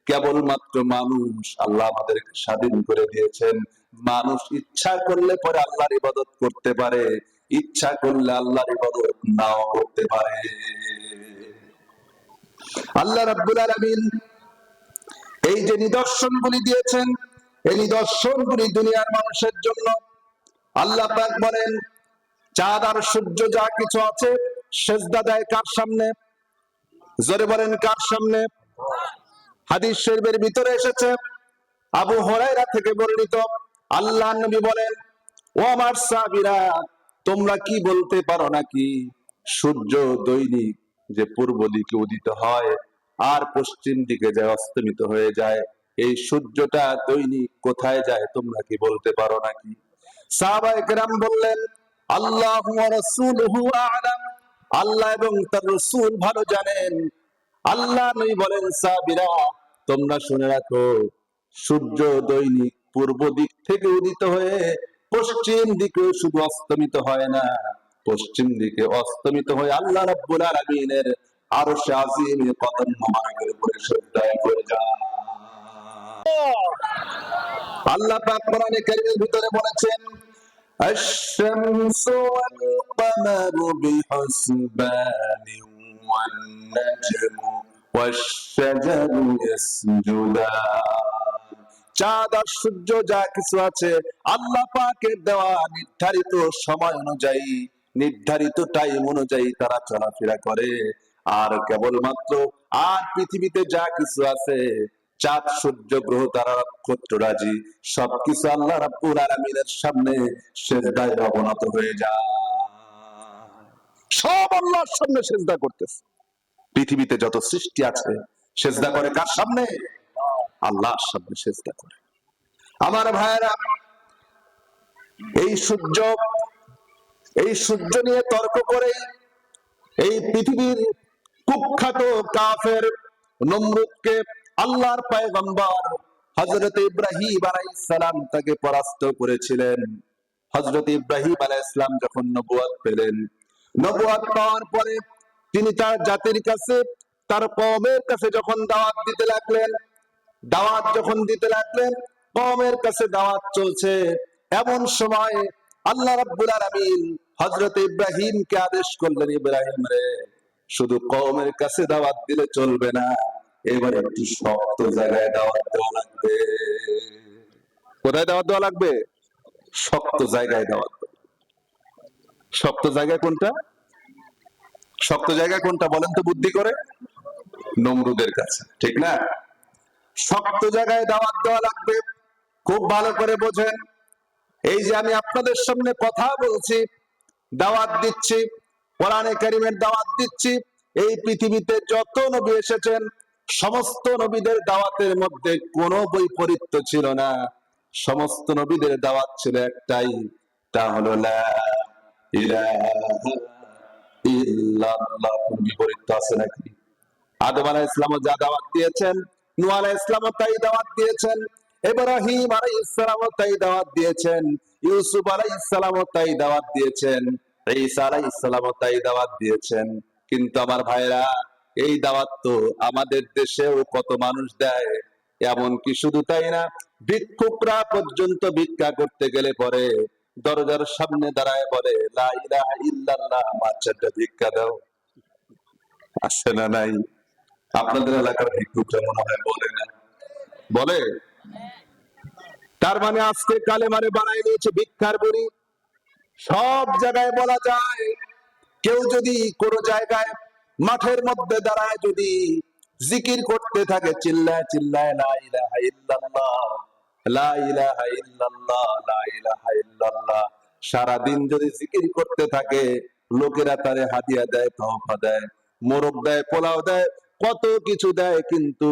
কেবলমাত্র মানুষ, আল্লাহ আমাদেরকে স্বাধীন করে দিয়েছেন, মানুষ ইচ্ছা করলে পরে আল্লাহর ইবাদত করতে পারে, ইচ্ছা করলে আল্লাহর ইবাদত নাও করতে পারে। আল্লাহ রাব্বুল আলামিন এই যে নিদর্শনগুলি দিয়েছেন, এই নিদর্শনগুলি দুনিয়ার মানুষের জন্য। আল্লাহ পাক বলেন চাঁদ আর সূর্য যা কিছু আছে সেজদা দেয় কার সামনে? জোরে বলেন কার সামনে? হাদিস শরীফের ভিতরে এসেছে, আবু হুরায়রা থেকে বর্ণিত, আল্লাহর নবী বলেন ও আমার সাহাবীরা, তোমরা কি বলতে পারো নাকি সূর্য দৈনিক যে পূর্ব দিকে উদিত হয় আর পশ্চিম দিকে যায় অস্তমিত হয়ে যায়, এই সূর্যটা দৈনিক কোথায় যায় তোমরা কি বলতে পারো নাকি? সাহাবায়ে কেরাম বললেন আল্লাহু ওয়া রাসূলুহু আ'লাম, আল্লাহ এবং তার রাসূল ভালো জানেন। আল্লাহ নবী বলেন সাহাবীরা তোমরা শুনে রাখো, সূর্য দৈনিক পূর্ব দিক থেকে উদিত হয়ে পশ্চিম দিকে শুধু অস্তমিত হয় না, পশ্চিম দিকে অস্তমিত হয়ে আল্লাহ রাব্বুল আলামিনের আরশে আজিমে কদম মোবারকের উপরে সজ্জায় করে যায়। আল্লাহ পাক কোরআনে কারীমের ভিতরে বলেছেন আশ-শামসু ওয়াল কামারু বিহুসবানিন ওয়ান নাজমু ওয়াশ-শাজারু ইয়াসজুদান। চাঁদ আর সূর্য যা কিছু আছে আল্লাহ পাকের দেওয়া নির্ধারিত সময় অনুযায়ী, নির্ধারিত টাইম অনুযায়ী তারা চলাফেরা করে। আর কেবলমাত্র আর পৃথিবীতে যা কিছু আছে, চাঁদ সূর্য গ্রহ তারা নক্ষত্ররাজি সবকিছু আল্লাহ রাব্বুল আলামিনের সামনে সিজদায় অবনত হয়ে যায়। সব আল্লাহর সামনে সিজদা করতেছে। পৃথিবীতে যত সৃষ্টি আছে সিজদা করে কার সামনে? আল্লাহর সামনে সিজদা করে। আমার ভাইরা, এই সূর্য নিয়ে তর্ক করে এই পৃথিবীর কুখ্যাত কাফের নমরুদকে আল্লাহর পয়গম্বর হযরত ইব্রাহিম আলাইহিস সালাম তাকে পরাস্ত করেছিলেন। হযরত ইব্রাহিম আলাইহিস সালাম যখন নবুয়ত পেলেন, নবুয়ত পাওয়ার পরে তিনি তার জাতির কাছে, তার কওমের কাছে যখন দাওয়াত দিতে লাগলেন, কওমের কাছে দাওয়াত চলছে, এমন সময় আল্লাহ রাব্বুল আলামিন হযরত ইব্রাহিমকে আদেশ করলেন, ইব্রাহিম রে, শুধু কওমের কাছে দাওয়াত দিলে চলবে না, এবার একটু শক্ত জায়গায় দাওয়াত দেওয়া লাগবে। কোথায় দাওয়াত দেওয়া লাগবে? শক্ত জায়গায় দাওয়াত। শক্ত জায়গা কোনটা? শক্ত জায়গা কোনটা বলেন তো বুদ্ধি করে? নমরুদের কাছে, ঠিক না? শক্ত জায়গায় দাওয়াত দেওয়া লাগবে। খুব ভালো করে বোঝেন, এই যে আমি আপনাদের সামনে কথা বলছি, দাওয়াত দিচ্ছি, কোরআনে কারীমের দাওয়াত দিচ্ছি, এই পৃথিবীতে যত নবী এসেছেন সমস্ত নবীদের দাওয়াতের মধ্যে কোনো বৈপরীত্য ছিল না। সমস্ত নবীদের দাওয়াত ছিল একটাই, তা হলো লা ইলাহা ইল্লাল্লাহ। বিপরীত্য আছে নাকি? আদম আলাইহিস সালাম যা দাওয়াত দিয়েছেন, নূহ আলাইহিস সালাম তাই দাওয়াত দিয়েছেন, ইব্রাহিম আলাইহিস সালাম তাই দাওয়াত দিয়েছেন, ইউসুফ আলাইহিস সালাম তাই দাওয়াত দিয়েছেন, ঈসা আলাইহিস সালাম তাই দাওয়াত দিয়েছেন। কিন্তু আমার ভাইরা, এই দাওয়াত তো আমাদের দেশেও কত মানুষ দেয়। এমনকি শুধু তাই না, ভিক্ষুকরা পর্যন্ত ভিক্ষা করতে গেলে পরে দরজার সামনে দাঁড়ায় বলে লা ইলাহা ইল্লাল্লাহ, বাচ্চাটা ভিক্ষা দাও। আসে না নাই? আপনাদের এলাকার ভিক্ষুকরা মনে হয় বলে না? বলে? তার মানে আজকে কালেমারে বানাই নিয়েছে ভিক্ষার বুড়ি। সব জায়গায় বলা যায়, কেউ যদি কোনো জায়গায় মাঠের মধ্যে দাঁড়ায় যদি জিকির করতে থাকে চিল্লায় চিল্লায় লা ইলাহা ইল্লাল্লাহ, লা ইলাহা ইল্লাল্লাহ, লা ইলাহা ইল্লাল্লাহ, সারাদিন যদি জিকির করতে থাকে, লোকেরা তারে হাদিয়া দেয়, তহফা দেয়, মোরগ দেয়, পোলাও দেয়, কত কিছু দেয়, কিন্তু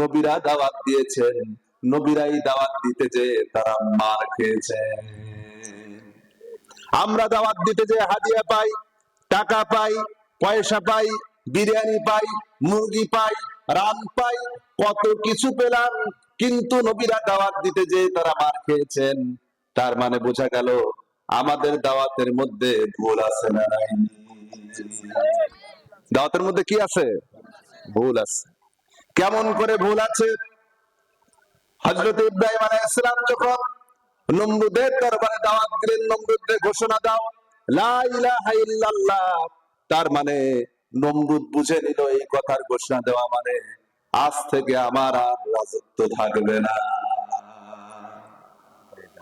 নবীরা দাওয়াত দিয়েছেন, নবীরাই দাওয়াত দিতে যে তারা মার খেয়েছে। আমরা দাওয়াত দিতে যে হাদিয়া পাই, টাকা পাই, পয়সা পাই, বিরিয়ানি পাই, মুরগি পাই, রান পাই, কত কিছু পেলাম, কিন্তু নবীরা দাওয়াত দিতে যে তারা মার খেয়েছেন। তার মানে বোঝা গেল আমাদের দাওয়াতের মধ্যে ভুল আছে না নাই? দাওয়াতের মধ্যে কি আছে? ভুল আছে। কেমন করে ভুল আছে? হযরত ইব্রাহিম আলাইহিস সালাম যখন নমরুদের দরবারে দাওয়াত দিলেন, নমরুদের ঘোষণা দাও লা ইলাহা ইল্লাল্লাহ, তার মানে নমরুদ বুঝে নিল এই কথার ঘোষণা দেওয়া মানে আজ থেকে আমার আর রাজত্ব থাকবে না,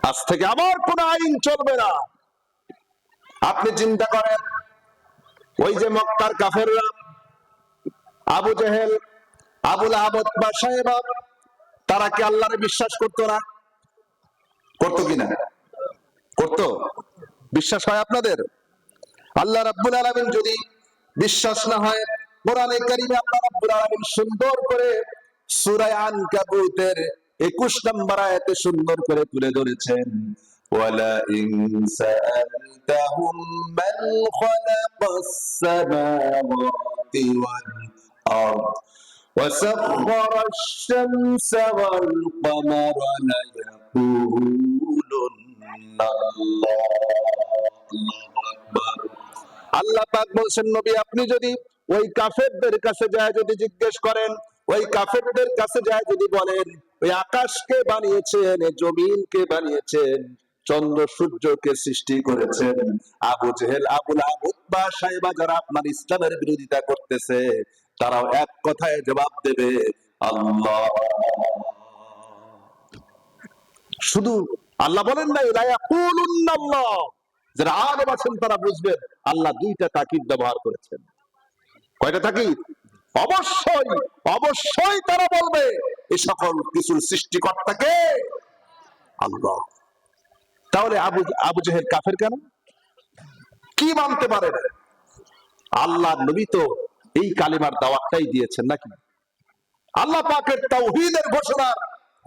আজ থেকে আমার কোন আইন চলবে না। আপনি চিন্তা করেন, ওই যে মক্কার কাফেররা, আবু জেহেল, আবু লাহাব, উতবা, সাইবা, তারা কি আল্লাহরে বিশ্বাস করতো না? করতো কিনা? করতো? বিশ্বাস হয় আপনাদের? আল্লাহ রাব্বুল আলামিন যদি বিশ্বাস না হয়, কোরআনে কারীমে আল্লাহ রাব্বুল আলামিন সুন্দর করে সূরা আনকাবুতের 21 নম্বর আয়াতে সুন্দর করে তুলে ধরেছেন, ওয়ালা ইন সাআলতাহুম মান খালাকাস সামাওয়াতি ওয়াল আরদ وسخر الشمس والقمر ليقولن الله। আল্লাহ পাক বলছেন, নবী আপনি যদি ওই কাফেরদের কাছে যায় যদি জিজ্ঞেস করেন, ওই কাফেরদের কাছে যায় যদি বলেন ওই আকাশকে বানিয়েছেন, জমিনকে বানিয়েছেন, চন্দ্র সূর্যকে সৃষ্টি করেছেন, আবু জেহেল, আবু লাহাব, উতবা, সাইবা যারা আপনার ইসলামের বিরোধিতা করতেছে, তারাও এক কথায় জবাব দেবে আল্লাহ। শুধু আল্লাহ বলেন নাই, লা ইয়াকুলুন্না আল্লাহ, যারা আলেম আছেন তারা বুঝবেন আল্লাহ দুইটা তাকিদ ব্যবহার করেছেন। কয়টা তাকিদ? অবশ্যই অবশ্যই তারা বলবে এই সকল কিছুর সৃষ্টিকর্তাকে আল্লাহ। তাহলে আবু জেহেল কাফের কেন? কি মানতে পারে না? আল্লাহ নবী তো এই কালিমার দাওয়াতটাই দিয়েছেন নাকি? আল্লাহ পাকের তাওহীদের ঘোষণার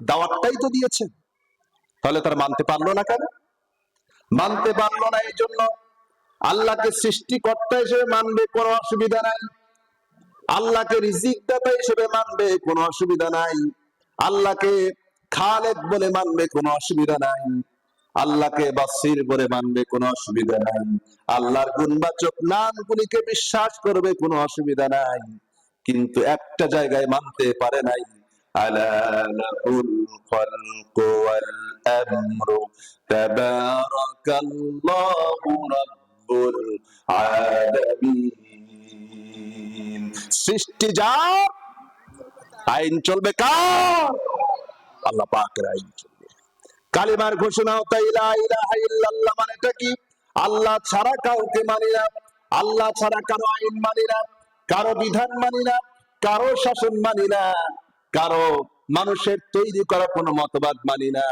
দাওয়াতটাই তো দিয়েছেন। তাহলে তারা মানতে পারলো না কেন? মানতে পারলো না এই জন্য আল্লাহকে সৃষ্টিকর্তা হিসেবে মানবে, কোনো অসুবিধা নাই। আল্লাহকে রিজিক দাতা হিসেবে মানবে, কোনো অসুবিধা নাই। আল্লাহকে খালেক বলে মানবে, কোনো অসুবিধা নাই। আল্লাহকে বাসির বলে মানবে, কোনো অসুবিধা নাই। আল্লাহর গুণবাচক নামগুলিকে বিশ্বাস করবে, কোনো অসুবিধা নাই। কিন্তু একটা জায়গায় মানতে পারে নাই, আলা লাহুল খালকু ওয়াল আমরু তাবারাকাল্লাহু রাব্বুল আলামিন। সৃষ্টি যার, আইন চলবে কার? আল্লাহ পাকের আইন চলবে। কালিমার ঘোষণা তাই লা ইলাহা ইল্লাল্লাহ মানেটা কি? আল্লাহ ছাড়া কাউকে মানি না, আল্লাহ ছাড়া কারো আইন মানি না, কারো বিধান মানি না, কারো শাসন মানি না, কারো মানুষের তৈরি করা কোনো মতবাদ মানি না।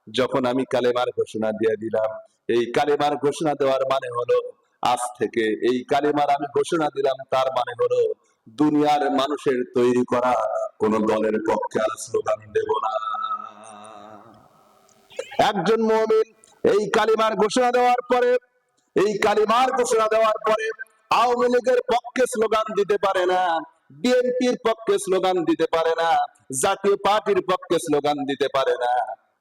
যখন আমি কালেমার ঘোষণা দিয়ে দিলাম, এই কালেমার ঘোষণা দেওয়ার মানে হলো আজ থেকে এই কালেমার আমি ঘোষণা দিলাম, তার মানে হলো দুনিয়ার মানুষের তৈরি করা কোন দলের পক্ষে আর স্লোগান দেব না। একজন মুমিন এই কালিমার ঘোষণা দেওয়ার পরে, এই কালিমার ঘোষণা দেওয়ার পরে আওয়ামী লীগের পক্ষে স্লোগান দিতে পারে না, বিএনপির পক্ষে স্লোগান দিতে পারে না, জাতীয় পার্টির পক্ষে স্লোগান দিতে পারে না।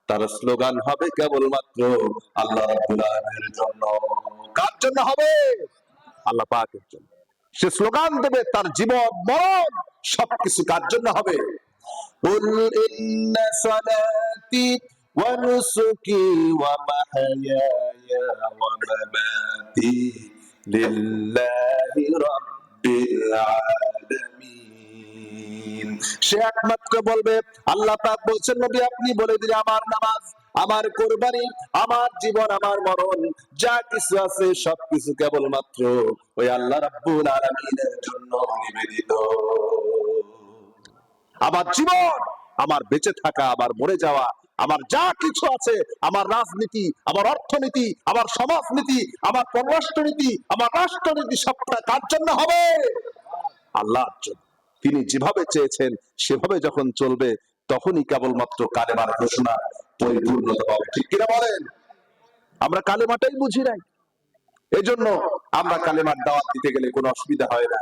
তার স্লোগান হবে কেবলমাত্র আল্লাহ রাব্বুল আলামিনের জন্য। কার জন্য হবে? আল্লাহ পাকের জন্য। সে স্লোগান দেবে, তার জীবন মরণ সবকিছু কার জন্য হবে? কুল ইন্না সালাতি ওয়া নুসুকি ওয়া মাহইয়ায়া ওয়া মামাতি লিল্লাহি রাব্বিল আলামিন। সে একমাত্র বলবে, আল্লাহ পাক বলছেন নবী আপনি বলে দিলে আমার নামাজ, আমার কুরবানি, আমার জীবন, আমার মরণ যা কিছু আছে সবকিছু কেবলমাত্র ওই আল্লাহ রাব্বুল আলামিনের জন্য নিবেদিত। আমার জীবন, আমার বেঁচে থাকা, আমার মরে যাওয়া, আমার যা কিছু আছে, আমার রাজনীতি, আমার অর্থনীতি, আমার সমাজনীতি, আমার পররাষ্ট্রনীতি, আমার রাষ্ট্রনীতি সবটা কার জন্য হবে? আল্লাহর জন্য। তিনি যেভাবে চেয়েছেন সেভাবে যখন চলবে, তখনই কেবলমাত্র কালেমার ঘোষণা পরিপূর্ণতা পাবে। ঠিক কিনা বলেন? আমরা কালেমাটাই বুঝি নাই, এজন্য আমরা কালেমার দাওয়াত দিতে গেলে কোনো অসুবিধা হয় না।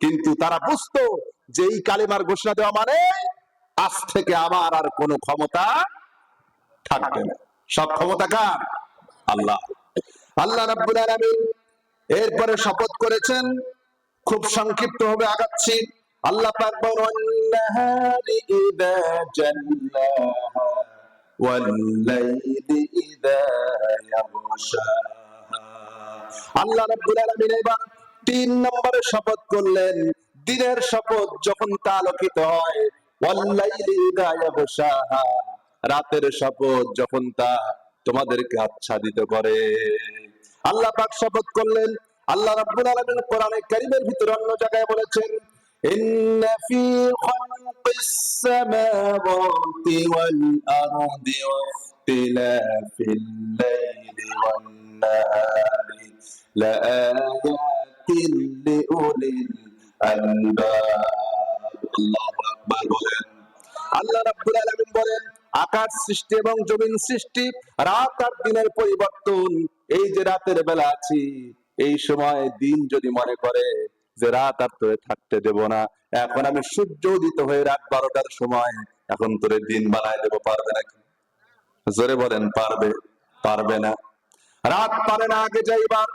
কিন্তু তারা বুঝতো যে এই কালেমার ঘোষণা দেওয়া মানে আজ থেকে আমার আর কোনো ক্ষমতা থাকবে না। সব ক্ষমতা কার? আল্লাহ। আল্লাহ রাব্বুল আলামিন এরপরে শপথ করেছেন, খুব সংক্ষিপ্ত ভাবে আগাচ্ছি। আল্লাহ পাক বলেন ওয়ান-নাহারি ইযা জাল্লাহা ওয়াল-লাইলি ইযা ইয়াগশাহা। আল্লাহ রাব্বুল আলামিন এবার 3 নম্বরে শপথ করলেন, দিনের শপথ যখন তা আলোকিত হয়, ওয়াল-লাইলি ইযা ইয়াগশাহা, রাতের শপথ যখন তা তোমাদেরকে আচ্ছাদিত করে। আল্লাহ পাক শপথ করলেন। আল্লাহ রাব্বুল আলামিন কোরআনে কারীমের ভিতরে অন্য জায়গায় বলেছেন, ইন্না ফি খালকিস সামাওয়াতি ওয়াল আরদি ওয়াখতিলাফিল লাইলি ওয়ান নাহারি লাআয়াতিন লিউলিল আলবাব। আল্লাহু আকবার বলেন। আল্লাহ রাব্বুল আলামিন বলেন, আকাশ সৃষ্টি এবং জমিন সৃষ্টি, রাত আর দিনের পরিবর্তন, এই যে রাতের বেলা আছি, এই সময় দিন যদি মনে করে যে রাত আর তোরে থাকতে দেব না, এখন আমি সূর্য উদিত হয়ে রাত 12টার সময় এখন তোরে দিন বানায় দেব, পারবে নাকি? জোরে বলেন, পারবে? পারবে না। রাত পারে না আগে যাইবার,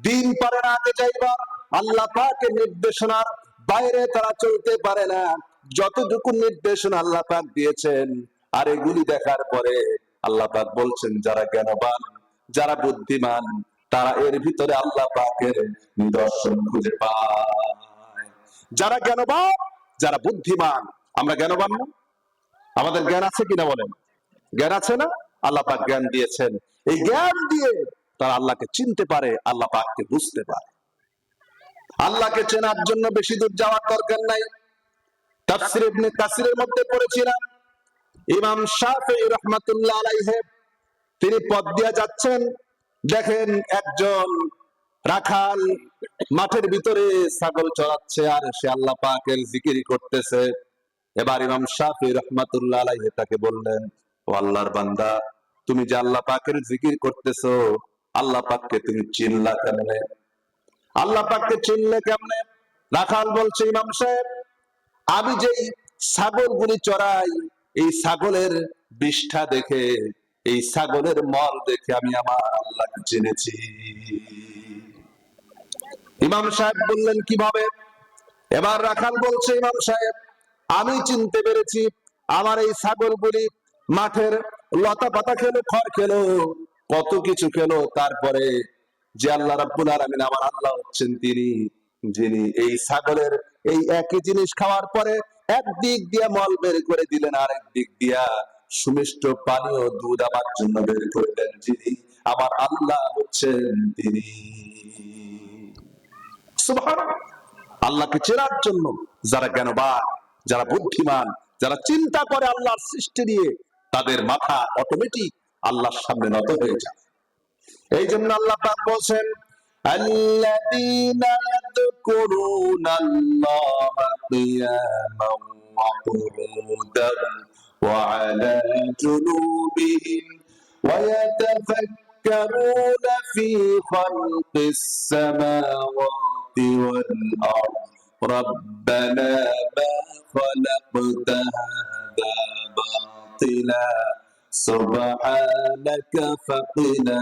দিন পারে না আগে যাইবার, আল্লাহ পাকের নির্দেশনার বাইরে তারা চলতে পারে না। যতটুকু নির্দেশনা আল্লাহ পাক দিয়েছেন, আর এগুলি দেখার পরে আল্লাহ পাক বলছেন যারা জ্ঞানবান, যারা বুদ্ধিমান, তারা এর ভিতরে আল্লাহ পাকের নিদর্শন খুঁজে পায়। যারা জ্ঞানবান, যারা বুদ্ধিমান। আমরা জ্ঞানবান না? আমাদের জ্ঞান আছে কিনা বলেন? জ্ঞান আছে না? আল্লাহ পাক জ্ঞান দিয়েছেন, এই জ্ঞান দিয়ে তারা আল্লাহকে চিনতে পারে, আল্লাহ পাককে বুঝতে পারে। আল্লাহকে চেনার জন্য বেশি দূর যাওয়ার দরকার নাই। তাফসীর ইবনে কাসিরের মধ্যে পড়েছিলাম, ইমাম শাফিঈ রাহমাতুল্লাহ আলাইহি তিনি পথ দিয়ে যাচ্ছেন, দেখেন একজন রাখাল মাঠের ভিতরে ছাগল চড়াচ্ছে আর সে আল্লাহ পাকের জিকির করতেছে। এবার ইমাম শাফিঈ রাহমাতুল্লাহ আলাইহি তাকে বললেন, ও আল্লাহর বান্দা, তুমি যে আল্লাহ পাকের জিকির করতেছো, আল্লাহ পাককে তুমি চিনলা কেমনে? আল্লাহ পাককে চিনলে কেমনে? রাখাল বলছে, ইমাম সাহেব, আমি যেই ছাগলগুলি চড়াই, এই ছাগলের বিষ্ঠা দেখে, এই ছাগলের মল দেখে আমি আমার আল্লাহকে চিনেছি। ইমাম সাহেব বললেন, কিভাবে? এবার রাখাল বলছে, ইমাম সাহেব, আমি চিনতে পেরেছি, আমার এই ছাগলগুলি মাঠের লতা পাতা খেলো, খড় খেলো, কত কিছু খেলো, তারপরে যে আল্লাহ রাব্বুল আলামিন আমার আল্লাহ হচ্ছেন তিনি, যিনি এই ছাগলের এই একই জিনিস খাওয়ার পরে একদিক দিয়ে মল বের করে দিলেন, আরেক দিক দিয়া সুমিষ্ট পানীয় দুধ আমার জন্য বের করলেন। যিনি আমার আল্লাহ হচ্ছেন তিনি। সুবহানাল্লাহ। আল্লাহকে চেনার জন্য যারা জ্ঞানবান, যারা বুদ্ধিমান, যারা চিন্তা করে আল্লাহর সৃষ্টি নিয়ে, তাদের মাথা অটোমেটিক আল্লাহর সামনে নত হয়ে যায়। এই জন্য আল্লাহ পাক বলেন, আল্লাযীনা ইয়াযকুরুনাল্লাহা কিয়ামান ওয়া কুউদান ওয়া আলা জুনুবিহিম ওয়া ইয়াতাফাক্কারুনা ফী খালকিস সামাওয়াতি ওয়াল আরদ রাব্বানা মা খালাকতা হাযা বাতিলা সুবহানাকা ফাকিনা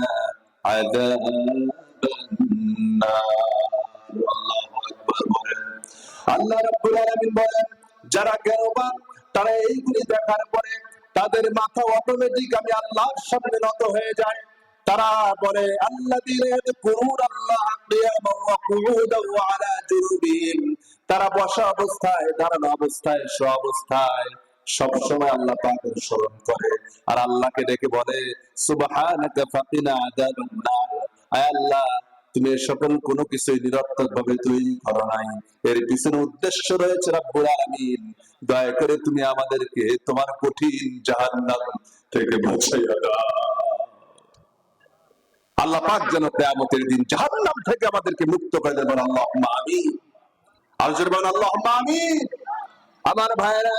আল্লাহ রাব্বুল আলামিন বলেন, যারা জ্ঞানবান তারা এইগুলি দেখার পরে তাদের মাথা অটোমেটিক আমি আল্লাহর সামনে নত হয়ে যায়। তারা বলে আল্লাযীনা ইয়াযকুরুনাল্লাহা কিয়ামান ওয়া কুউদান ওয়া আলা জুনুবিহিম, তারা বসা অবস্থায়, দাঁড়ানো অবস্থায়, শোয়া অবস্থায় সব সময় আল্লাহ পাকের স্মরণ করে আর আল্লাহকে ডেকে বলে সুবহানাকা ফাকিনা আযাবান নার। আয় আল্লাহ, তুমি এই সকল কোনো কিছুই নিরর্থক ভাবে তৈরি করো নাই, এর পিছনে উদ্দেশ্য রয়েছে রব্বুল আলামিন। দয়া করে তুমি আমাদেরকে তোমার কঠিন জাহান্নাম থেকে বাঁচাইয়া দাও। আল্লাহ পাক যেন কিয়ামতের দিন জাহান্নাম থেকে আমাদেরকে মুক্ত করে দেন, আল্লাহুম্মা আমিন। আর জোরে বলেন আল্লাহুম্মা আমিন। আমার ভাইরা,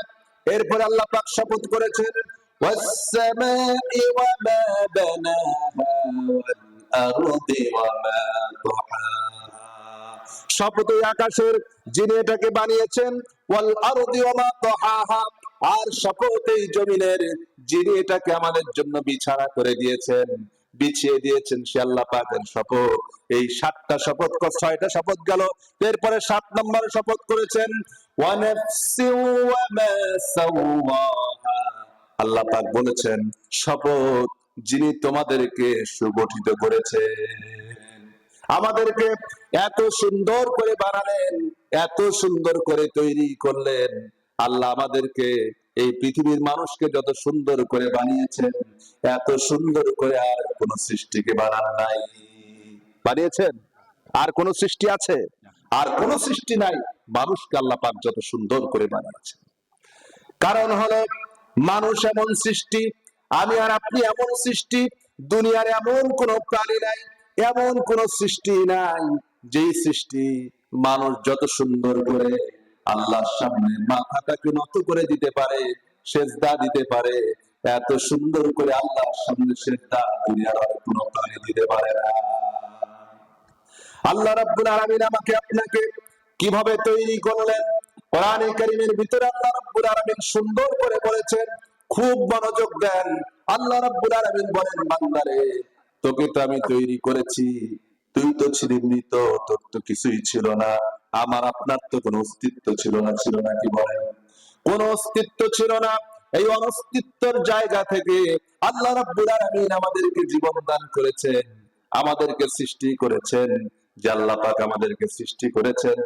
এরপর আল্লাহ পাক শপথ করেছেন, ওয়াস-সামাই ওয়া মা বানাহা ওয়াল আরদি ওয়া মা তাহাহা। শপথ ওই আকাশের যিনি এটাকে বানিয়েছেন, ওয়াল আরদি ওয়া মা তাহাহা, আর শপথ এই জমিনের যিনি এটাকে আমাদের জন্য বিছানা করে দিয়েছেন, বিছিয়ে দিয়েছেন, সে আল্লাহ পাকের শপথ। এই 7টা শপথ, 6টা শপথ গেল। এরপরে 7 নম্বর শপথ করেছেন, ওয়া নাফসি ওয়া মা সাওয়াহা। আল্লাহ পাক বলেছেন, শপথ যিনি তোমাদেরকে সুগঠিত করেছেন, আমাদেরকে এত সুন্দর করে বানালেন, এত সুন্দর করে তৈরি করলেন। আল্লাহ আমাদেরকে এই পৃথিবীর মানুষকে যত সুন্দর করে বানিয়েছেন, এত সুন্দর করে আর কোন সৃষ্টিকে বানান নাই। বানিয়েছেন? আর কোন সৃষ্টি আছে? আর কোন সৃষ্টি নাই। মানুষকে আল্লাহ পাক যত সুন্দর করে বানিয়েছেন। কারণ হলো মানুষ এমন সৃষ্টি, আমি আর আপনি এমন সৃষ্টি, দুনিয়ার এমন কোন প্রাণী নাই, এমন কোন সৃষ্টি নাই যেই সৃষ্টি মানুষ যত সুন্দর করে আল্লাহর সামনে মাথাটাকে নত করে দিতে পারে, সেজদা দিতে পারে, এত সুন্দর করে আল্লাহর সামনে সেজদা দুনিয়ার আর কোন প্রাণী দিতে পারে না। আল্লাহ রাব্বুল আলামিন আমাকে আপনাকে কিভাবে তৈরি করলেন, কোরআনে কারীমের ভিতরে আল্লাহ রাব্বুল আলামিন সুন্দর করে বলেছেন। খুব মনোযোগ দেন। আল্লাহ রাব্বুল আলামিন বলেন, বান্দারে, তোকে তো আমি তৈরি করেছি, তুই তো ছিলি মৃত, তোর তো কিছুই ছিল না, আমার আপনার তো কোনো অস্তিত্ব ছিল না। ছিল না কি বলেন? কোন অস্তিত্ব ছিল না। এই অস্তিত্বের জায়গা থেকে আল্লাহ রাব্বুল আলামিন আমাদেরকে জীবন দান করেছেন, আমাদেরকে সৃষ্টি করেছেন। যে আল্লাহ পাক আমাদেরকে সৃষ্টি করেছেন,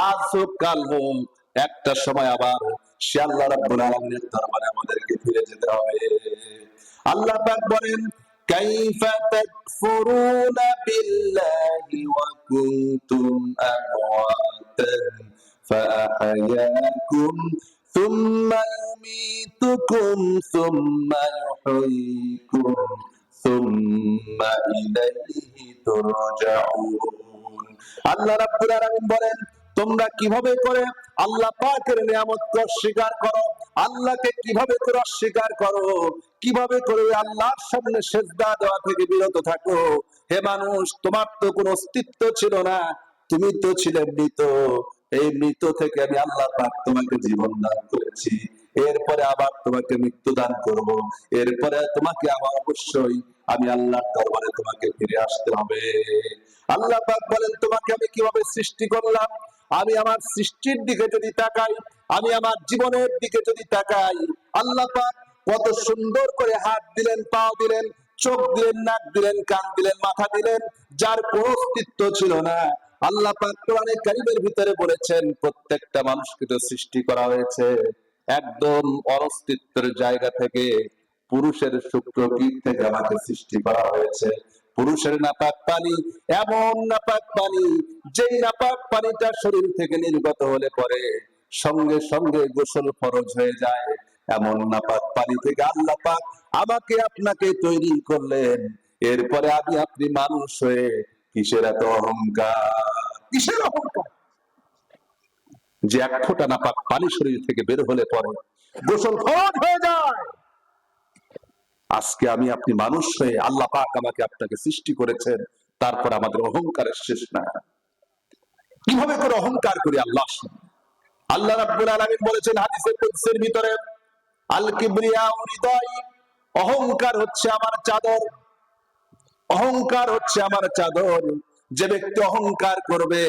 আজ হোক কাল হোক, একটা সময় আবার সে আল্লাহ রাব্বুল আলামিনের দরবারে আমাদেরকে ফিরে যেতে হবে। আল্লাহ পাক বলেন, কাইফা তাকফুরুনা বিল্লাহি ওয়া কুনতুম আমওয়াতান ফাআহয়াকুম সুম্মা ইউমীতুকুম সুম্মা ইউহয়ীকুম সুম্মা ইলাইহি তুরজাউন। আল্লাহ রাব্বুল আলামিন বলেন, তোমরা কিভাবে করে আল্লাহ পাকের নিয়ামতকে অস্বীকার করো, আল্লাহকে কিভাবে করে অস্বীকার করো, কিভাবে করে আল্লাহর সামনে সেজদা দেওয়া থেকে বিরত থাকো। হে মানুষ, তোমার তো কোনো অস্তিত্ব ছিল না, তুমি তো ছিলে মৃত। এই মৃত থেকে আমি আল্লাহ পাক তোমাকে জীবন দান করেছি, এরপরে আবার তোমাকে মৃত্যু দান করব, এরপরে তোমাকে আবার অবশ্যই আমি আল্লাহর দরবারে তোমাকে ফিরে আসতে হবে। আল্লাহ পাক বলেন, তোমাকে আমি কিভাবে সৃষ্টি করলাম, আমি আমার সৃষ্টির দিকে যদি তাকাই, আমি আমার জীবনের দিকে যদি তাকাই, আল্লাহ পাক কত সুন্দর করে হাত দিলেন, পা দিলেন, চোখ দিলেন, নাক দিলেন, কান দিলেন, মাথা দিলেন, যার কোনো অস্তিত্ব ছিল না। আল্লাহ পাক কোরআনে কারীমের ভিতরে বলেছেন, প্রত্যেকটা মানুষকে তো সৃষ্টি করা হয়েছে একদম অস্তিত্বের জায়গা থেকে পুরুষের শুক্রকীট থেকে আমাকে সৃষ্টি করা হয়েছে। পুরুষের নাপাক পানি এমন নাপাক পানি, যেই নাপাক পানিটা শরীর থেকে নির্গত হলে পরে সঙ্গে সঙ্গে গোসল ফরজ হয়ে যায়। এমন নাপাক পানি থেকে আল্লাহ পাক আমাকে আপনাকে তৈরি করলেন। এরপরে আমি আপনি মানুষ হয়ে কিসের এত অহংকার, কিসের অহংকার যে এক ফোঁটা নাপাক পানি শরীর থেকে বের হলে পরে গোসল ফরজ হয়ে যায়। আজকে আমি আপনি মানুষ হয়ে আল্লাহ পাক আমাকে আপনাকে সৃষ্টি করেছেন, তারপর আমাদের অহংকারের শেষ না। কিভাবে করে অহংকার করি আল্লাহ? আল্লাহ রাব্বুল আলামিন বলেছেন হাদিসের কুদসির ভিতরে, আল কিবরিয়া রিদাই, অহংকার হচ্ছে আমার চাদর, অহংকার হচ্ছে আমার চাদর। যে ব্যক্তি অহংকার করবে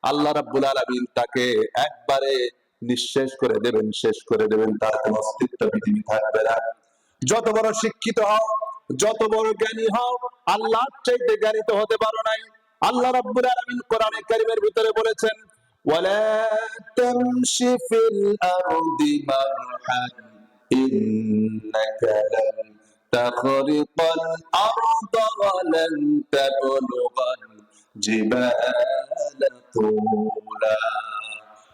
আল্লাহ রাব্বুল আলামিন তাকে একবারে নিঃশেষ করে দেবেন, শেষ করে দেবেন, তার কোনো অস্তিত্ব পৃথিবী থাকবে না। যত বড় শিক্ষিত হও, যত বড় জ্ঞানী হও, আল্লাহর চাইতে জ্ঞানী তো হতে পারো নাই। আল্লাহ রাব্বুল আলামিন কোরআনে কারীমের ভিতরে বলেছেন, ওয়ালা তামশি ফিল আরদি মারহান ইন্নাকা লান তাখরিকাল আরদা ওয়া লান তাবলুগাল জিবালা তুলা।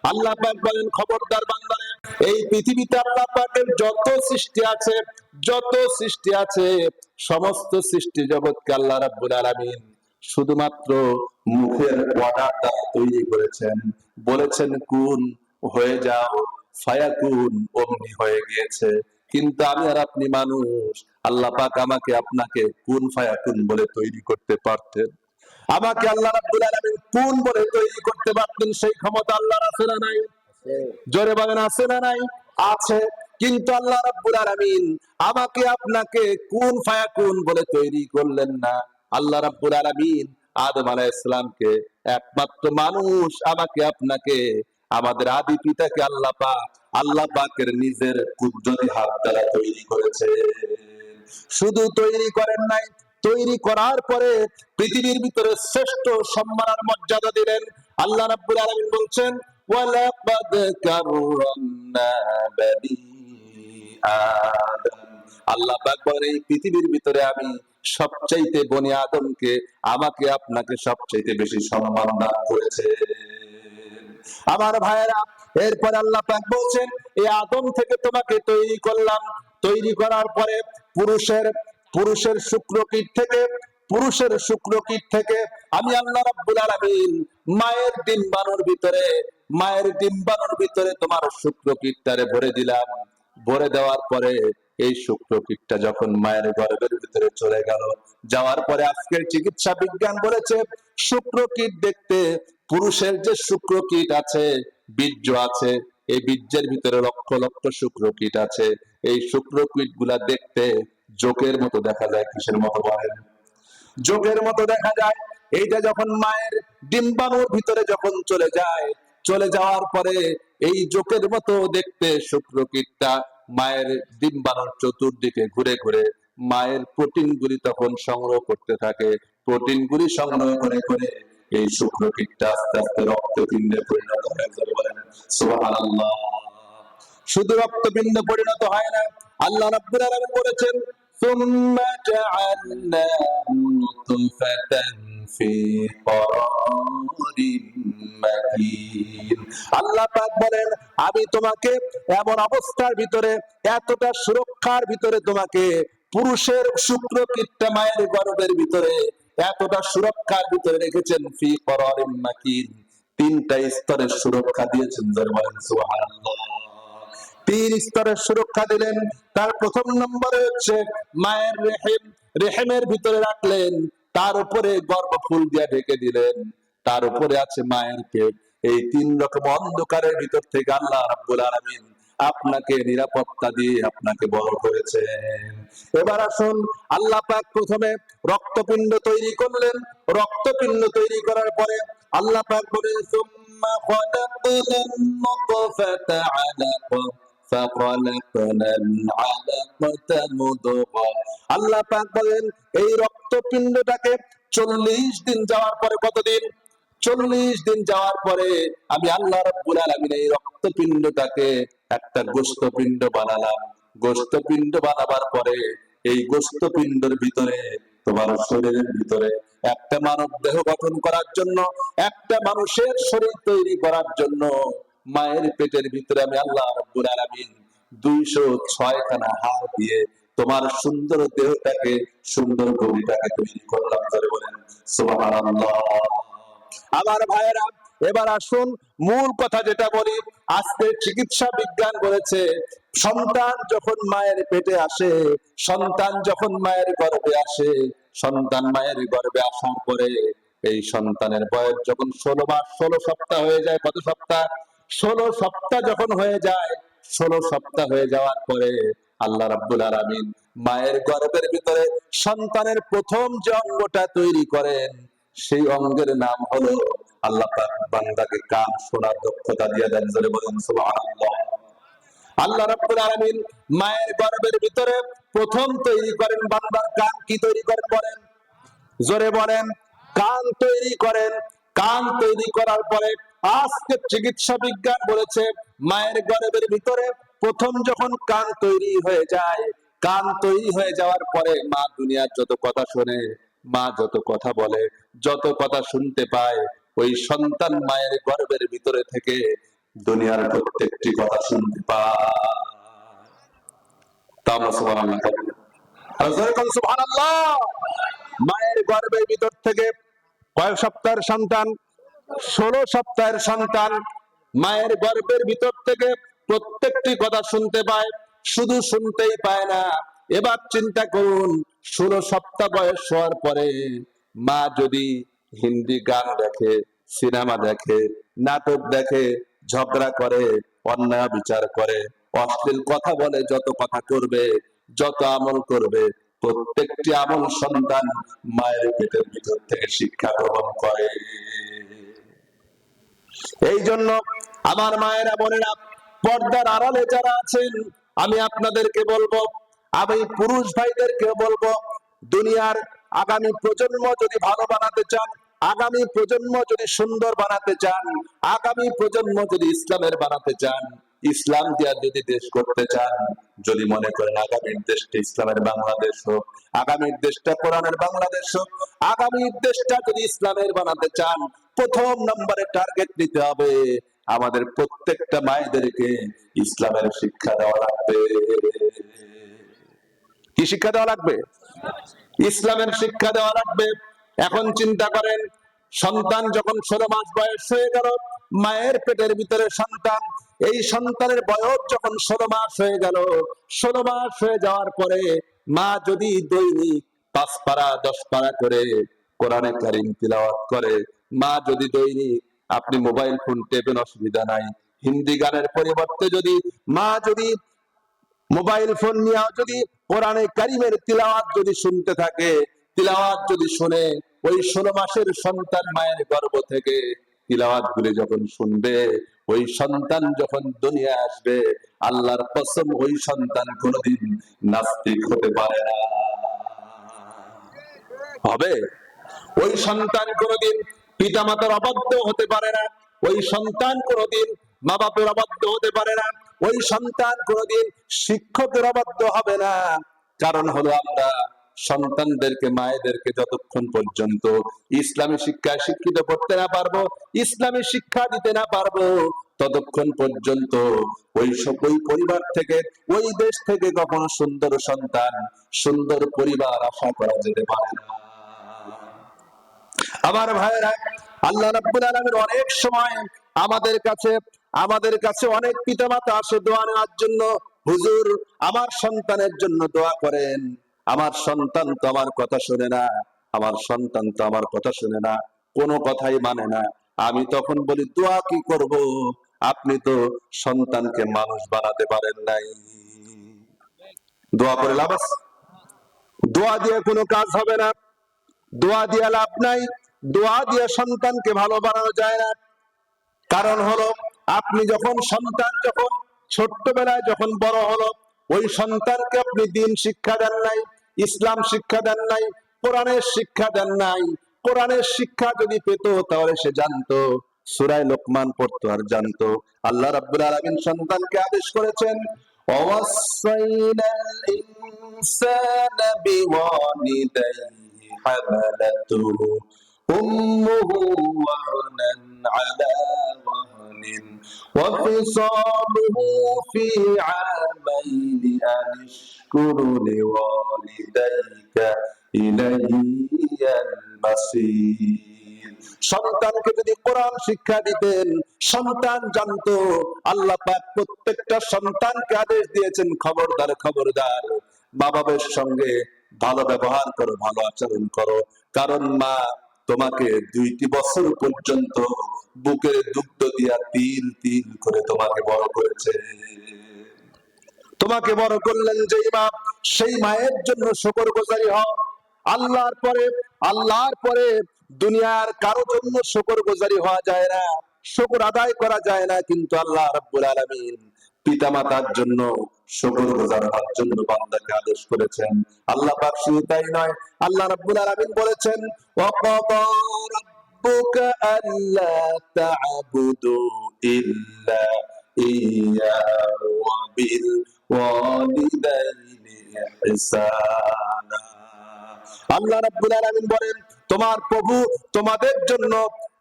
আল্লাহ পাক বলেন, খবরদার বান্দারে, এই পৃথিবীতে আল্লাহ পাকের যত সৃষ্টি আছে, যত সৃষ্টি আছে, সমস্ত সৃষ্টি জগৎকে আল্লাহ রাব্বুল আলামিন শুধুমাত্র মুখের অর্ডারটা তৈরি করেছেন, বলেছেন কুন হয়ে যাও, ফায়াকুন, অমনি হয়ে গিয়েছে। কিন্তু আমি আর আপনি মানুষ, আল্লাহ পাক আমাকে আপনাকে কুন ফায়াকুন বলে তৈরি করতে পারতেন। আমাকে আল্লাহ রাব্বুল আলামিন কোন বলে তৈরি করতে পারতেন, সেই ক্ষমতা আল্লাহর আছে না নাই? জোরে বলেন, আছে না নাই? আছে। কিন্তু আল্লাহ রাব্বুল আলামিন আমাকে আপনাকে কোন ফায়াকুন বলে তৈরি করলেন না। আল্লাহ রাব্বুল আলামিন আদম আলাইহিস সালামকে, একমাত্র মানুষ আমাকে আপনাকে, আমাদের আদি পিতাকে আল্লাহ পাকের নিজের কুদরতি হাত দ্বারা তৈরি করেছে। শুধু তৈরি করেন নাই, তৈরি করার পরে পৃথিবীর ভিতরে শ্রেষ্ঠ সম্মান আর মর্যাদা দিলেন। আল্লাহ রাব্বুল আলামিন বলছেন, ওয়ালাকাদ কাররামনা বানি আদম। আল্লাহ পাক বলেন, এই পৃথিবীর ভিতরে আমি সবচাইতে বনি আদমকে, আমাকে আপনাকে সবচাইতে বেশি সম্মান দান করেছে। আমার ভাইয়েরা, এরপর আল্লাহ পাক বলছেন, এই আদম থেকে তোমাকে তৈরি করলাম। তৈরি করার পরে পুরুষের শুক্রকীট থেকে, পুরুষের শুক্রকীট থেকে আমি আল্লাহ রাব্বুল আলামিন মায়ের ডিম্বাণুর ভিতরে তোমার শুক্রকীটটারে ভরে দিলাম। ভরে দেওয়ার পরে এই শুক্রকীটটা যখন মায়ের গর্ভের ভিতরে চলে গেল, যাওয়ার পরে আজকের চিকিৎসা বিজ্ঞান বলেছে শুক্রকীট দেখতে, পুরুষের যে শুক্রকীট আছে, বীর্য আছে, এই বীর্যের ভিতরে লক্ষ লক্ষ শুক্রকীট আছে। এই শুক্রকীট গুলা দেখতে জোকের মতো দেখা যায়। কিসের মতো বলেন? জোকের মতো দেখা যায়। এইটা যখন মায়ের ডিম্বাণুর ভিতরে যখন চলে যায়, চলে যাওয়ার পরে এই জোকের মতো দেখতে শুক্রকীটটা মায়ের ডিম্বাণুর চতুর্দিকে ঘুরে ঘুরে মায়ের প্রোটিন গুলি তখন সংগ্রহ করতে থাকে। প্রোটিন গুলি সংগ্রহ করে করে এই শুক্রকীটটা আস্তে আস্তে রক্তপিণ্ডে পরিণত হয়ে যাবে। বলেন সুবহানাল্লাহ। শুধু রক্তপিণ্ড পরিণত হয় না, আল্লাহ রাব্বুল আলামিন বলেছেন, সুম্মা জাআলনাহু নুতফাতান ফি করারিন মাকিন। আল্লাহ পাক বলেন, আমি তোমাকে এমন অবস্থার ভিতরে, এতটা সুরক্ষার ভিতরে তোমাকে, পুরুষের শুক্রকীটটা মায়ের গর্ভের ভিতরে এতটা সুরক্ষার ভিতরে রেখেছেন, ফি করারিন মাকিন, তিনটা স্তরের সুরক্ষা দিয়েছেন। বলেন সুবহানাল্লাহ। 3 স্তরের সুরক্ষা দিলেন। তার প্রথম নম্বরে হচ্ছে মায়ের রেহেমের ভিতরে রাখলেন, তার উপরে গর্ভফুল দিয়ে ঢেকে দিলেন, তার উপরে আছে মায়ের পেট। এই 3 রকম অন্ধকারের ভিতর থেকে আল্লাহ রাব্বুল আলামিন আপনাকে নিরাপত্তা দিয়ে আপনাকে বড় করেছেন। এবার আসুন, আল্লাহ পাক প্রথমে রক্তপিণ্ড তৈরি করলেন। রক্তপিণ্ড তৈরি করার পরে আল্লাহ পাক বলেন, সুম্মা খালাকনান নুতফাতা আলাকা ফাখালাকনাল আলাকাতা মুদগা। আল্লাহ পাক বলেন, এই রক্তপিণ্ডটাকে 40 দিন যাওয়ার পরে, কতদিন? 40 দিন যাওয়ার পরে আমি আল্লাহ রাব্বুল আলামিন এই রক্তপিণ্ডটাকে একটা গোশতপিণ্ড বানালাম, গোশতপিণ্ড বানাবার পরে এই গোশতপিণ্ডের ভিতরে, তোমার শরীরের ভিতরে একটা মানব দেহ গঠন করার জন্য, একটা মানুষের শরীর তৈরি করার জন্য মায়ের পেটের ভিতরে আমি আল্লাহ রাব্বুল আলামিন 206 খানা হাড় দিয়ে তোমার সুন্দর দেহটাকে, সুন্দর বডিটাকে তৈরি করলাম। ধরে বলেন সুবহানাল্লাহ। আমার ভাইয়েরা, এবার আসুন মূল কথা যেটা বলি। আজকে চিকিৎসা বিজ্ঞান বলেছে সন্তান যখন মায়ের পেটে আসে, সন্তান যখন মায়ের গর্ভে আসে, সন্তান মায়ের গর্ভে আসার পরে এই সন্তানের বয়স যখন 16 মাস 16 সপ্তাহ হয়ে যায়, কত সপ্তাহ? 16 সপ্তাহ যখন হয়ে যায়, 16 সপ্তাহ হয়ে যাওয়ার পরে আল্লাহ রাব্বুল আলামিন মায়ের গর্ভের ভিতরে সন্তানের প্রথম যে অঙ্গটা তৈরি করেন, সেই অঙ্গের নাম হলো, আল্লাহ পাক বান্দাকে কান শোনার দক্ষতা দিয়ে দেন। জোরে বলেন সুবহানাল্লাহ। আল্লাহ রাব্বুল আলামিন মায়ের গর্ভের ভিতরে প্রথম তৈরি করেন বান্দার কান। কি তৈরি করেন বলেন? জোরে বলেন। কান তৈরি করেন। কান তৈরি করার পরে আজকে চিকিৎসা বিজ্ঞান বলেছে মায়ের গর্ভের ভিতরে প্রথম যখন কান তৈরি হয়ে যায়, কান তৈরি হয়ে যাওয়ার পরে মা দুনিয়ার যত কথা শোনে, মা যত কথা বলে, যত কথা শুনতে পায়, ওই সন্তান মায়ের গর্ভের ভিতরে থেকে দুনিয়ার প্রত্যেকটি কথা শুনতে পায়। তা আমরা সুবহানাল্লাহ বলি। আর জোরে বলেন সুবহানাল্লাহ। মায়ের গর্ভের ভিতর থেকে কয় সপ্তাহের সন্তান? 16 সপ্তাহের সন্তান মায়ের গর্ভের ভিতর থেকে প্রত্যেকটি কথা শুনতে পায়। শুধু শুনতেই পায় না, এবার চিন্তা করুন 16 সপ্তাহ বয়স হওয়ার পরে মা যদি হিন্দি গান দেখে, সিনেমা দেখে, নাটক দেখে, ঝগড়া করে, অন্যায় বিচার করে, অশ্লীল কথা বলে, যত কথা করবে, যত আমল করবে, প্রত্যেকটি আমল সন্তান মায়ের পেটের ভিতর থেকে শিক্ষা গ্রহণ করে। এই জন্য আমার মায়েরা বোনেরা, পর্দার আড়ালে যারা আছেন, আমি আপনাদেরকে বলবো, আমি পুরুষ ভাইদেরকে বলবো, দুনিয়ার আগামী প্রজন্ম যদি ভালো বানাতে চান, আগামী প্রজন্ম যদি সুন্দর বানাতে চান, আগামী প্রজন্ম যদি ইসলামের বানাতে চান, ইসলাম দিয়া যদি দেশ করতে চান, যদি মনে করেন আগামীর দেশটা ইসলামের বাংলাদেশ হোক, আগামীর দেশটা কোরআনের বাংলাদেশ হোক, আগামীর দেশটা যদি ইসলামের বানাতে চান, প্রথম নম্বরে টার্গেট নিতে হবে আমাদের প্রত্যেকটা মায়েদেরকে ইসলামের শিক্ষা দেওয়া লাগবে। কি শিক্ষা দেওয়া লাগবে? ইসলামের শিক্ষা দেওয়া লাগবে। এখন চিন্তা করেন, সন্তান যখন 16 মাস বয়স হয়ে গেল, মায়ের পেটের ভিতরে সন্তান, এই সন্তানের বয়স যখন 16 মাস হয়ে গেল, 16 মাস হয়ে যাওয়ার পরে মা যদি দৈনিক 5 পারা 10 পারা করে কোরআনে কারীম তিলাওয়াত করে, মা যদি দৈনিক, আপনি মোবাইল ফোন টেপেন অসুবিধা নাই, হিন্দি গানের পরিবর্তে যদি মা যদি মোবাইল ফোন নিয়ে যদি কোরআনে কারীমের তিলাওয়াত যদি শুনতে থাকে, তিলাওয়াত যদি শুনে, ওই 16 মাসের সন্তান মায়ের গর্ভ থেকে তিলাওয়াত গুলি যখন শুনবে, ওই সন্তান যখন দুনিয়া আসবে, আল্লাহর কসম ওই সন্তান কোনোদিন নাস্তিক হতে পারে না। হবে? ওই সন্তান কোনোদিন পিতামাতার অবাধ্য হতে পারে না, ওই সন্তান কোনোদিন মা বাপের অবাধ্য হতে পারে না, ওই সন্তান কোনোদিন শিক্ষকের অবাধ্য হবে না। কারণ হলো আমরা সন্তানদেরকে, মায়েদেরকে যতক্ষণ পর্যন্ত ইসলামী শিক্ষায় শিক্ষিত করতে না পারবো, ইসলামী শিক্ষা দিতে না পারবো, ততক্ষণ পর্যন্ত ওই পরিবার থেকে, ওই দেশ থেকে কখনো সুন্দর সন্তান, সুন্দর পরিবার আশা করা যেতে পারে না। আমার ভাইয়েরা, আল্লাহ রাব্বুল আলামিন অনেক সময় আমাদের কাছে অনেক পিতামাতা আসে দোয়া নেওয়ার জন্য, হুজুর আমার সন্তানের জন্য দোয়া করেন, আমার সন্তান তো আমার কথা শুনে না, আমার সন্তান তো আমার কথা শুনে না, কোনো কথাই মানে না। আমি তখন বলি, দোয়া কি করব, আপনি তো সন্তানকে মানুষ বানাতে পারেন নাই, দোয়া করে লাভ আছে? দোয়া দিয়ে কোনো কাজ হবে না, দোয়া দিয়ে লাভ নাই, দোয়া দিয়ে সন্তানকে ভালো বানানো যায় না। কারণ হলো, আপনি যখন সন্তান যখন ছোট্টবেলায় যখন বড় হলো, ওই সন্তানকে আপনি দ্বীন শিক্ষা দেন নাই, ইসলাম শিক্ষা দেন নাই, কোরআনের শিক্ষা দেন নাই। কোরআনের শিক্ষা যদি পেত তাহলে সে জানতো সূরা লোকমান পড়তো আর জানতো। আল্লাহ রাব্বুল আলামিন সন্তানকে আদেশ করেছেন, ওয়াসাইনাল ইনসানা বিওয়ালিদাইহি হামালাতুহু উম্মুহু ওয়াহনান আলা ওয়াহনিন ওয়া ফিসালুহু ফি আমাইনি আনিশকুর লিওয়ালিদাইকা ইলাইয়াল মাসির। সন্তানকে যদি কোরআন শিক্ষা দিতেন, সন্তান জানতো। আল্লাহ পাক প্রত্যেকটা সন্তানকে আদেশ দিয়েছেন, খবরদার খবরদার মা বাবার সঙ্গে ভালো ব্যবহার করো, ভালো আচরণ করো। কারণ মা তোমাকে 2টি বছর পর্যন্ত বুকের দুগ্ধ দিয়া তিল তিল করে তোমাকে বড় করেছে। তোমাকে বড় করলেন যেই মা, সেই মায়ের জন্য শুকরগুজারি হও। আল্লাহর পরে দুনিয়ার কারো জন্য শুকরগুজারি হওয়া যায় না, শুকর আদায় করা যায় না। কিন্তু আল্লাহ রাব্বুল আলামিন পিতামাতার জন্য শুকরগুজার হওয়ার জন্য বান্দাকে আদেশ করেছেন। আল্লাহ পাক শুধু তাই নয়, আল্লাহ রাব্বুল আলামিন বলেছেন, ওয়াকাদা রাব্বুকা আল্লা তা'বুদু ইল্লা ইয়্যাহু ওয়া বিল ওয়ালিদাইনি ইহসানা। আল্লাহ রাব্বুল আলামিন বলেন, তোমার প্রভু তোমাদের জন্য,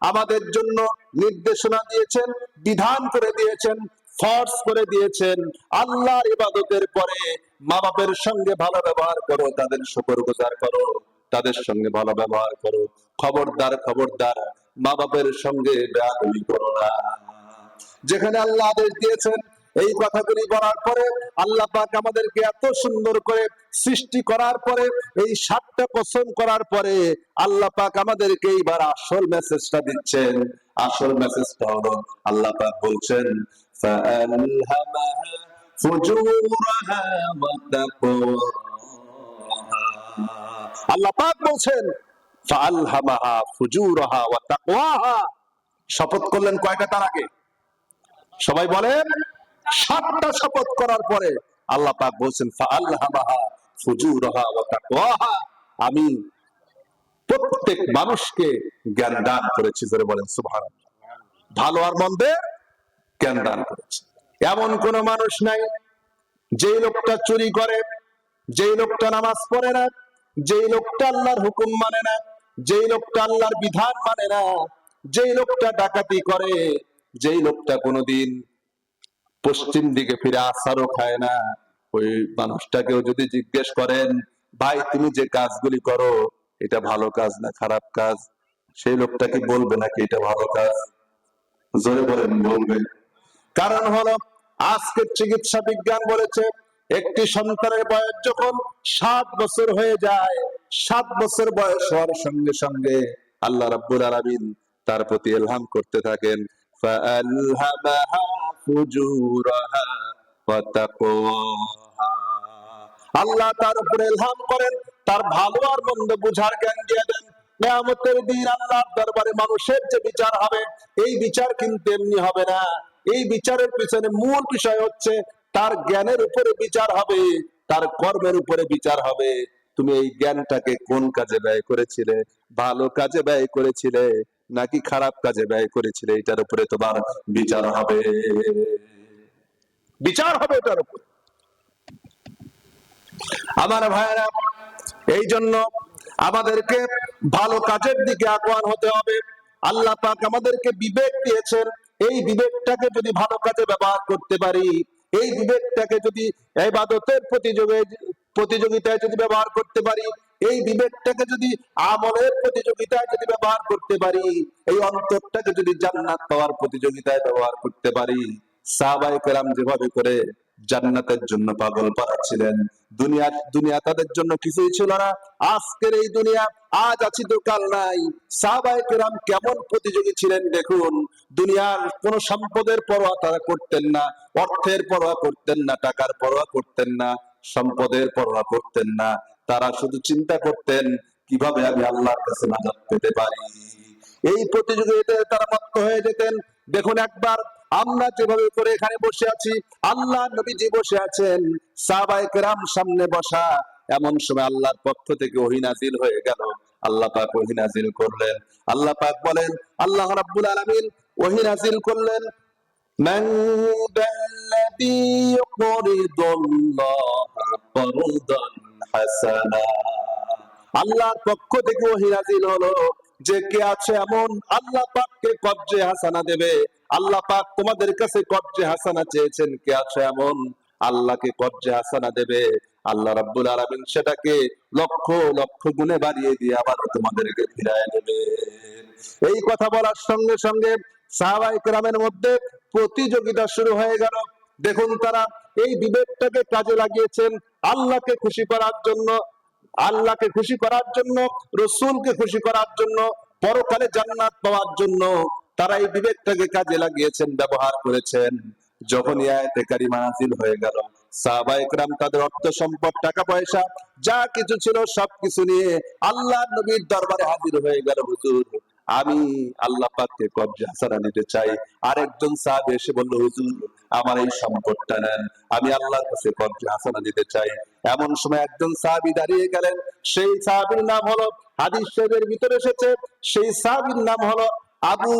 আমাদের জন্য নির্দেশনা দিয়েছেন, বিধান করে দিয়েছেন, ফরজ করে দিয়েছেন, আল্লাহর ইবাদতের পরে মা বাবার সঙ্গে ভালো ব্যবহার করো, তাদের শুকরগুজার করো, তাদের সঙ্গে ভালো ব্যবহার করো। খবরদার খবরদার মা বাবার সঙ্গে বেয়াদবি করো না। যেখানে আল্লাহ আদেশ দিয়েছেন, এই কথাগুলি বলার পরে আল্লাহ পাক আমাদেরকে এত সুন্দর করে সৃষ্টি করার পরে, এই 7টা কসম করার পরে আল্লাহ পাক আমাদেরকে এইবার আসল মেসেজটা দিচ্ছেন। আসল মেসেজটা হলো, আল্লাহ পাক বলছেন, ফাআলহামাহা ফুজুরাহা ওয়া তাকওয়াহা। আল্লাহ পাক বলছেন, ফাআলহামাহা ফুজুরাহা ওয়া তাকওয়াহা। শপথ করলেন কয়টা তার আগে? সবাই বলেন, 7টা শপথ করার পরে আল্লাহ পাক বলছেন, ফাআলহামাহা ফুজুরাহা ওয়া তাকওয়াহা। আমি প্রত্যেক মানুষকে জ্ঞান দান করেছি। জোরে বলেন সুবহানাল্লাহ। ভালো আর মন্দের জ্ঞান দান করেছি। এমন কোন মানুষ নাই যেই লোকটা চুরি করে, যেই লোকটা নামাজ পড়ে না, যেই লোকটা আল্লাহর হুকুম মানে না, যেই লোকটা আল্লাহর বিধান মানে না, যেই লোকটা ডাকাতি করে, যেই লোকটা কোনোদিন পশ্চিম দিকে ফিরে আছাড়ও খায় না, ওই মানুষটাকেও যদি জিজ্ঞেস করেন, ভাই তুমি যে কাজগুলি করো এটা ভালো কাজ না খারাপ কাজ, সেই লোকটা কি বলবে নাকি এটা ভালো কাজ? জোরে বলেন, বলবে। কারণ হলো, আজকের চিকিৎসা বিজ্ঞান বলেছে, একটি সন্তানের বয়স যখন 7 বছর হয়ে যায়, 7 বছর বয়স হওয়ার সঙ্গে সঙ্গে আল্লাহ রাব্বুল আলামিন তার প্রতি ইলহাম করতে থাকেন, ফাআলহামাহা ফুজুরাহা ওয়া তাকওয়াহা। আল্লাহ তার উপরে ইলহাম করেন, তার ভালো আর মন্দ বুঝার জ্ঞান দিয়ে দেন। কিয়ামতের দিন আল্লাহর দরবারে মানুষের যে বিচার হবে, এই বিচার কিন্তু এমনি হবে না। এই বিচারের পিছনে মূল বিষয় হচ্ছে, তার জ্ঞানের উপরে বিচার হবে, তার কর্মের উপরে বিচার হবে। তুমি এই জ্ঞানটাকে কোন কাজে ব্যয় করেছিলে? ভালো কাজে ব্যয় করেছিলে নাকি খারাপ কাজে ব্যয় করেছিলে? এটার উপরে তোমার বিচার হবে, বিচার হবে এটার উপরে। আমার ভাইয়েরা, এই জন্য আমাদেরকে ভালো কাজের দিকে আহ্বান হতে হবে। আল্লাহ পাক আমাদেরকে বিবেক দিয়েছেন, এই বিবেকটাকে যদি ভালো কাজে ব্যবহার করতে পারি, এই বিবেকটাকে যদি ইবাদতের প্রতিযোগিতায় যদি ব্যবহার করতে পারি, এই বিবেকটাকে যদি আমলের প্রতিযোগিতায় যদি ব্যবহার করতে পারি, এই অন্তরটাকে যদি জান্নাত পাওয়ার প্রতিযোগিতায় ব্যবহার করতে পারি, সাহাবায়ে কেরাম যেভাবে করে জান্নাতের জন্য পাগল পাড়াচ্ছিলেন, দুনিয়া তাদের জন্য কিছুই ছিল না। আজকের এই দুনিয়া, আজ আছি তো কাল নাই। সাহাবায়ে কেরাম কেমন প্রতিযোগী ছিলেন দেখুন। দুনিয়ার কোন সম্পদের পরোয়া তারা করতেন না, অর্থের পরোয়া করতেন না, টাকার পরোয়া করতেন না, সম্পদের পরোয়া করতেন না। তারা শুধু চিন্তা করতেন, কিভাবে আমি আল্লাহর কাছে নাজাত পেতে পারি। এই প্রতিযোগিতায় তারা মত্ত হয়ে যেতেন। দেখুন, একবার আমরা যেভাবে করে এখানে বসে আছি, আল্লাহ নবীজি বসে আছেন, সাহাবায়ে কেরাম সামনে বসা, এমন সময় আল্লাহর পক্ষ থেকে ওহী নাযিল হয়ে গেল। আল্লাহ পাক ওহী নাযিল করলেন। আল্লাহ পাক বলেন, আল্লাহ রাব্বুল আলামিন ওহী নাযিল করলেন, মান যাল্লাযী ইউকরিদুল্লাহা করদান হাসানা। আল্লাহর পক্ষ থেকে ওহী নাযিল হলো যে কে আছে এমন আল্লাহ পাককে কর্জে হাসানা দেবে। আল্লাহ পাক তোমাদের কাছে কর্জে হাসানা চেয়েছেন, কে আছে এমন আল্লাহকে কর্জে হাসানা দেবে। আল্লাহ রাব্বুল আলামিন সেটাকে লক্ষ লক্ষ গুণে বাড়িয়ে দিয়ে আবার তোমাদেরকে ফিরায় দেবে। এই কথা বলার সঙ্গে সঙ্গে সাহাবায়ে কেরামের মধ্যে প্রতিযোগিতা শুরু হয়ে গেল। দেখুন তারা এই বিবেকটাকে কাজে লাগিয়েছেন আল্লাহকে খুশি করার জন্য, আল্লাহকে খুশি করার জন্য, রসূলকে খুশি করার জন্য, পরকালে জান্নাত পাওয়ার জন্য তারা এই বিবেকটাকে কাজে লাগিয়েছেন, ব্যবহার করেছেন। যখন আয়াতে কারিমা নাযিল হয়ে গেল, সাহাবায়ে কেরাম তাদের অর্থ সম্পদ, টাকা পয়সা যা কিছু ছিল সবকিছু নিয়ে আল্লাহর নবীর দরবারে হাজির হয়ে গেল। হুজুর, আমি আল্লাহ পাককে কবজা হাসানা নিতে চাই। আরেকজন সাহাবী এসে বলল, হুজুর আমার এই সম্পদটা নেন, আমি আল্লাহর কাছে কবজা হাসানা নিতে চাই। এমন সময় একজন সাহাবী দাঁড়িয়ে গেলেন। সেই সাহাবীর নাম হলো, হাদিস শরীফের ভিতরে এসেছে, সেই সাহাবীর নাম হলো আবু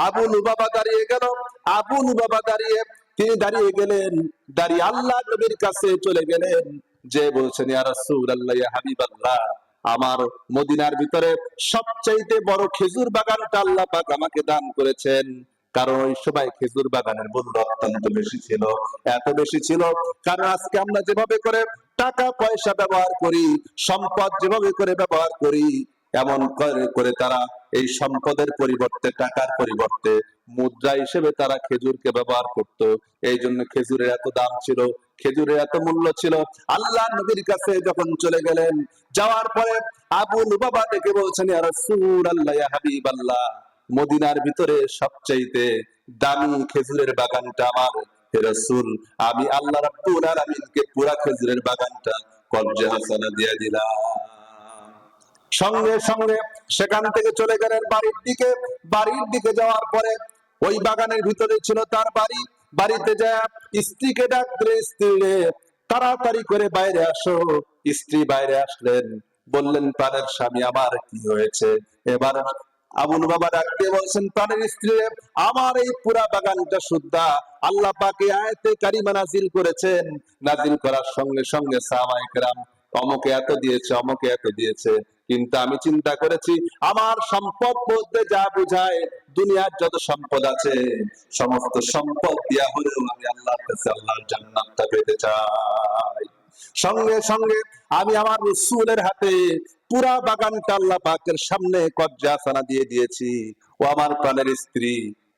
আবু লুবাবা। দাঁড়িয়ে গেল আবু লুবাবা, তিনি দাঁড়িয়ে গেলেন, দাঁড়িয়ে আল্লাহ নবীর কাছে চলে গেলেন, যে বলছেন, ইয়া রাসূলুল্লাহ, ইয়া হাবিবাল্লাহ, আমার মদিনার ভিতরে সবচাইতে বড় খেজুর বাগানটা আল্লাহ পাক আমাকে দান করেছেন। কারণ ওই সময় খেজুর বাগানের মূল্য অত্যন্ত বেশি ছিল। এত বেশি ছিল কারণ আজকে আমরা যেভাবে করে টাকা পয়সা ব্যবহার করি, সম্পদ যেভাবে করে ব্যবহার করি, এমন করে করে তারা এই সম্পদের পরিবর্তে, টাকার পরিবর্তে মুদ্রা হিসেবে তারা খেজুরকে ব্যবহার করত। এই জন্য খেজুরের এত দাম ছিল, খেজুরের এত মূল্য ছিল। আল্লাহ নবীর কাছে যখন চলে গেলেন, যাওয়ার পরে আবু লুবাবা ডেকে বলছেন, ইয়া রাসূলুল্লাহ, ইয়া হাবিবাল্লাহ, মদিনার ভিতরে সবচাইতে দামি খেজুরের বাগানটা আমার। হে রাসূল, আমি আল্লাহ রাব্বুল আলামিনকে পুরা খেজুরের বাগানটা কবজে হাসানা দিয়ে দিলাম। সঙ্গে সঙ্গে সেখান থেকে চলে গেলেন বাড়ির দিকে। বাড়ির দিকে যাওয়ার পরে ওই বাগানের ভিতরে ছিল তার বাড়ি। বাড়িতে যায় স্ত্রীকে ডাক দিলে, স্ত্রী রে তাড়াতাড়ি করে বাইরে আসো। স্ত্রী বাইরে আসলেন, বললেন, প্রাণের স্বামী আমার কি হয়েছে? এবার আবু লুবাবা ডাক দিয়ে বলছেন, প্রাণের স্ত্রী রে, আমার এই পুরা বাগানটা সুদ্ধা আল্লাহ পাক এই আয়াতে কারিমা নাযিল করেছেন। নাযিল করার সঙ্গে সঙ্গে সাহাবায়ে কেরাম অমুকে এত দিয়েছে, অমুকে এত দিয়েছে, কিন্তু আমি চিন্তা করেছি আমার সম্পদ বলতে যা বোঝায়, দুনিয়ার যত সম্পদ আছে সমস্ত সম্পদ দিয়া হলেও আমি আল্লাহর কাছে আল্লাহর জান্নাতটা পেতে চাই। সঙ্গে সঙ্গে আমি আমার রাসূলের হাতে পুরা বাগানটা আল্লাহ পাকের সামনে কবজা হাসানা দিয়ে দিয়েছি। ও আমার প্রাণের স্ত্রী,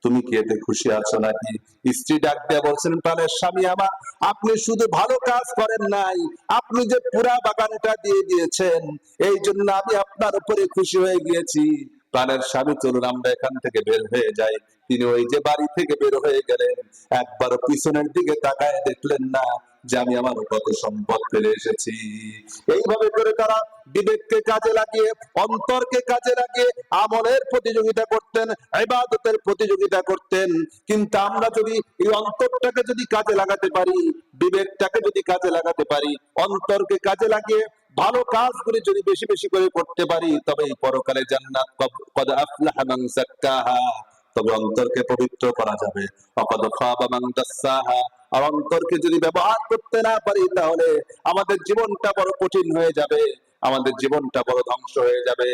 তুমি কি এতে খুশি আছো নাকি? স্ত্রী ডাক দিয়ে বলছেন, প্রাণের স্বামী আমার, আপনি শুধু ভালো কাজ করেন নাই, আপনি যে পুরা বাগানটা দিয়ে দিয়েছেন, এই জন্য আমি আপনার উপরে খুশি হয়ে গিয়েছি। প্রাণের স্বামী, চলুন আমরা এখান থেকে বের হয়ে যাই। তিনি ওই যে বাড়ি থেকে বের হয়ে গেলেন, একবারও পিছনের দিকে তাকায় দেখলেন না যে আমি আমার কত সম্পদ ফেলে এসেছি। এইভাবে করে তারা বিবেককে কাজে লাগিয়ে, অন্তরকে কাজে লাগিয়ে আমলের প্রতিযোগিতা করতেন, ইবাদতের প্রতিযোগিতা করতেন। কিন্তু আমরা যদি এই অন্তরটাকে যদি কাজে লাগাতে পারি, বিবেকটাকে যদি কাজে লাগাতে পারি, অন্তরকে কাজে লাগিয়ে ভালো কাজগুলি যদি বেশি বেশি করে করতে পারি, তবে এই পরকালে জান্নাত, কদ আফলাহা মান যাক্কাহা, তবে অন্তরকে পবিত্র করা যাবে। অকদ খাবা মান দাসসাহা, আর অন্তরকে যদি ব্যবহার করতে না পারি, তাহলে আমাদের জীবনটা বড় কঠিন হয়ে যাবে, আমাদের জীবনটা বড় ধ্বংস হয়ে যাবে।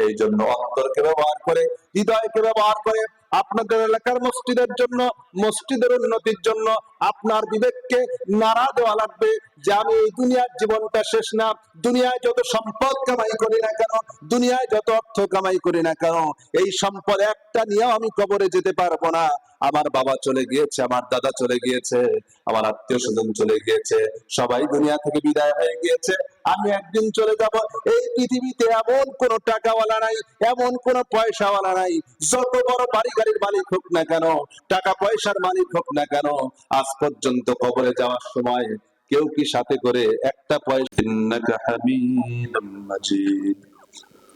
এই জন্য অন্তরকে ব্যবহার করে, হৃদয়কে ব্যবহার করে আপনাদের এলাকার মসজিদের জন্য, মসজিদের উন্নতির জন্য আপনার বিবেককে নাড়া দেওয়া লাগবে যে আমি এই দুনিয়ার জীবনটা শেষ না। দুনিয়ায় যত সম্পদ কামাই করি না কেন, দুনিয়ায় যত অর্থ কামাই করি না কেন, এই সম্পদ একটা নিয়েও আমি কবরে যেতে পারবো না। আমার বাবা চলে গিয়েছে, আমার দাদা চলে গিয়েছে, আমার আত্মীয় স্বজন চলে গিয়েছে, সবাই দুনিয়া থেকে বিদায় হয়ে গিয়েছে, আমি একদিন চলে যাব। এই পৃথিবীতে এমন কোন টাকাওয়ালা নাই, এমন কোন পয়সাওয়ালা নাই, যত বড় বাড়ি গাড়ির মালিক হোক না কেন, টাকা পয়সার মালিক হোক না কেন, আজ পর্যন্ত কবরে যাওয়ার সময় কেউ কি সাথে করে একটা পয়সা? ইন্নাকা হামিদুম মাজিদ।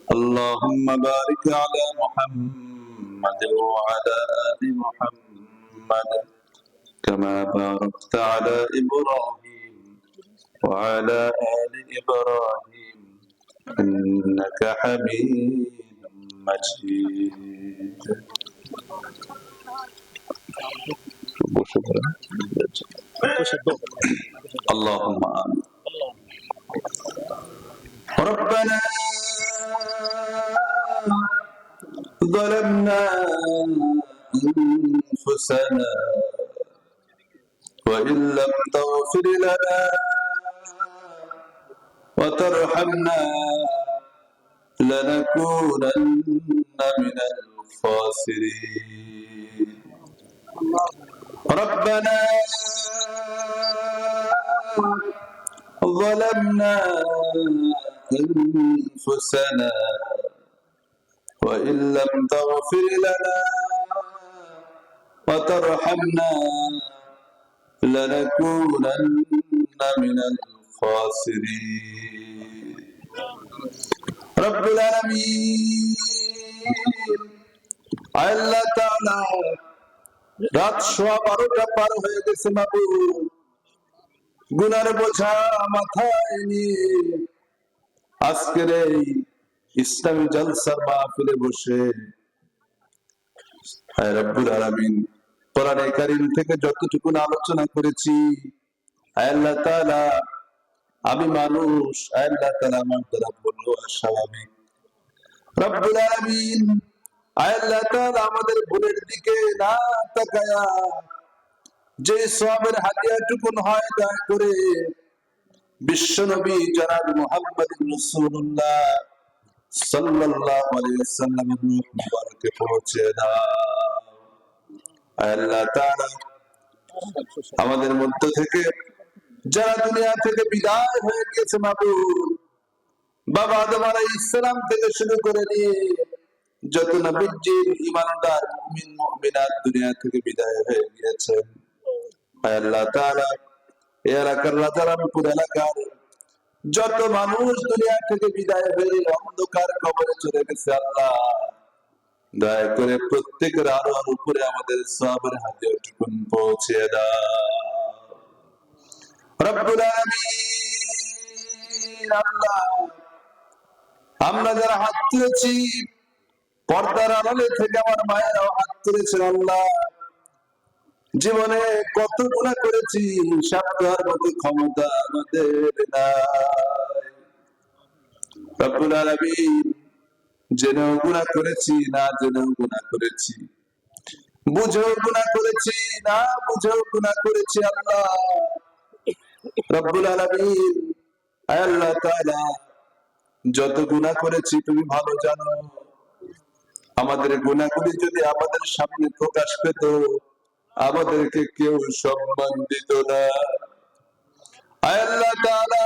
আল্লাহুম্মা বারিক আলা মুহাম্মাদ ওয়া আলা আলি মুহাম্মাদ কামা বারাকতা আলা ইব্রাহিম ওয়া আলা আলি ইব্রাহিম إنك حميد مجيد اللهم آمين ربنا ظلمنا أنفسنا وإن لم تغفر لنا وترحمنا لنكونن من الخاسرين ربنا ظلمنا أنفسنا وإن لم تغفر لنا وترحمنا لنكونن من الخاسرين رب العالمين আল্লাহ তাআলা রাত 12:15 পার হয়ে গেছে মাবুদ গুনার বোঝা মাথায় নিয়ে আজকের এই ইসলামী জলসার মাহফিলে বসে হে রব্বুল আলামিন কোরআনে কারীম থেকে যতটুকু আলোচনা করেছি হে আল্লাহ তাআলা আমি মানুষ হে আল্লাহ তাআলা আমার দ্বারা ভুল হওয়া স্বাভাবিক রব্বুল আলামিন হে আল্লাহ তাআলা আমাদের ভুলের দিকে না তাকায়া যে সওয়াবের হাদিয়াটুকুন হয় দয়া করে বিশ্বনবী জনাব মুহাম্মদ রাসূলুল্লাহ সাল্লাল্লাহু আলাইহি ওয়াসাল্লামের রূহ মুবারকে পৌঁছে দাও আল্লাহ তাআলা আমাদের মধ্য থেকে যারা দুনিয়া থেকে বিদায় হয়ে গেছে মাবুদ বাবা আদম আলাইহিস সালাম থেকে শুরু করে নিয়ে যত নবীজির ঈমানদার মুমিন মুমিনাত দুনিয়া থেকে বিদায় হয়ে গিয়েছেন আল্লাহ তাআলা এই এলাকার রাজারামপুর এলাকার যত মানুষ দুনিয়া থেকে বিদায় হয়ে অন্ধকার কবরে চলে গেছে আল্লাহ দয়া করে প্রত্যেকের আরোর উপরে আমাদের সওয়াবের হাদিয়াটুকুন পৌঁছে দাও রব্বুল আলামিন আল্লাহ আমরা যারা হাত তুলেছি পর্দার আড়ালে থেকে আমার মায়েরাও হাত তুলেছেন আল্লাহ জীবনে কত গুনাহ করেছি হিসাব করার মতো ক্ষমতা আমাদের নাই রব্বুল আলামিন জেনেও গুনাহ করেছি না জেনেও গুনাহ করেছি বুঝেও গুনাহ করেছি না বুঝেও গুনাহ করেছি আল্লাহ রব্বুল আলামিন আল্লাহ তাআলা যত গুনাহ করেছি তুমি ভালো জানো আমাদের গুনাহগুলি যদি আমাদের সামনে প্রকাশ পেত আমাদেরকে কেউ সম্মান দিত না আল্লাহ তাআলা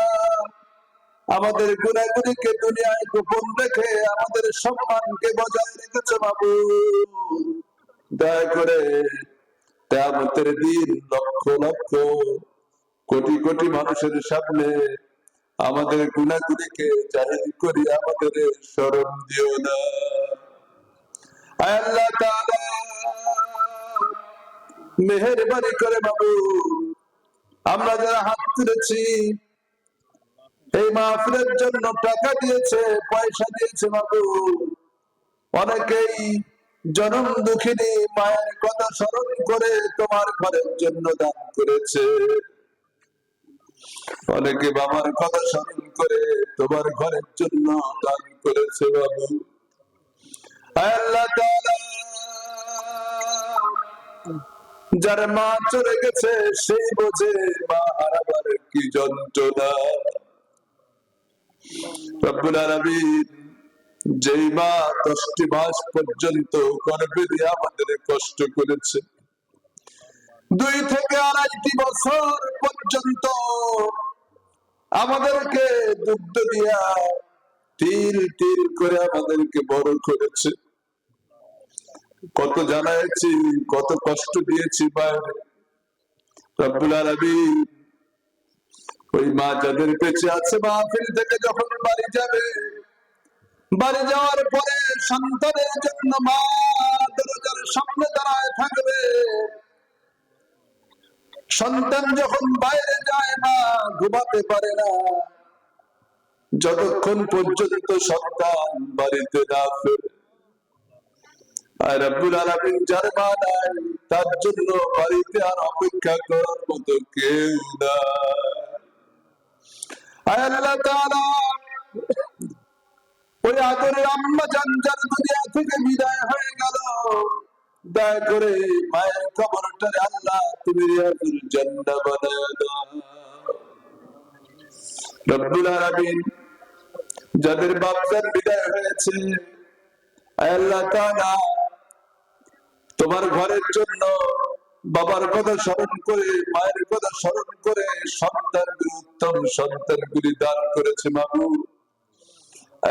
আমাদের গুনাহগুলিকে দুনিয়ায় গোপন রেখে আমাদের সম্মানকে বজায় রেখেছে মাবুদ দয়া করে কিয়ামতের দিন লক্ষ লক্ষ কোটি কোটি মানুষের সামনে আমাদের গুনাহগুলিকে জাহির করে আমাদের শরম দিও না আল্লাহ তাআলা মেহেরবানি করে মাবুদ আমরা যারা হাত তুলেছি এই মাহফিলের জন্য টাকা দিয়েছে পয়সা দিয়েছে মাবুদ অনেকেই জনম দুঃখিনী মায়ের কথা স্মরণ করে তোমার ঘরের জন্য দান করেছে অনেকে বাবার কথা স্মরণ করে তোমার ঘরের জন্য দান করেছে বাবু আল্লাহ তাআলা যার মা চলে গেছে সেই বোঝে মা হারাবার কি যন্ত্রণা রব্বুল আলামিন যেই মা 10টি মাস পর্যন্ত গর্ভে দিয়ে আমাদের কষ্ট করেছে 2 থেকে 2.5 বছর পর্যন্ত আমাদেরকে দুগ্ধ দিয়া তিল তিল করে আমাদেরকে বড় করেছে কত জানাইছি কত কষ্ট দিয়েছি বাইরে রব্বুল আলামিন ওই মা যাদের বেঁচে আছে মাহফিল থেকে যখন বাড়ি যাবে বাড়ি যাওয়ার পরে সন্তানের জন্য মা দরজার সামনে দাঁড়ায় থাকবে সন্তান যখন বাইরে যায় মা ঘুমাতে পারে না যতক্ষণ পর্যন্ত সন্তান বাড়িতে না ফেরে, আর রব্বুল আলামিন যার মা নাই তার জন্য বাড়িতে আর অপেক্ষা করার মতো কেউ নাই। আয় আল্লাহ তাআলা, ওই আদরের আম্মা জান যার দুনিয়া থেকে বিদায় হয়ে গেল, দয়া করে মায়ের কবরটারে আল্লাহ তুমি রিয়াজুল জান্নাহ বানায় দাও। রব্বুল আলামিন, যাদের বাপজান বিদায় হয়েছে, আয় আল্লাহ তাআলা তোমার ঘরের জন্য বাবার কথা স্মরণ করে, মায়ের কথা স্মরণ করে সন্তানগুলি, উত্তম সন্তানগুলি দান করেছে মাবুদ।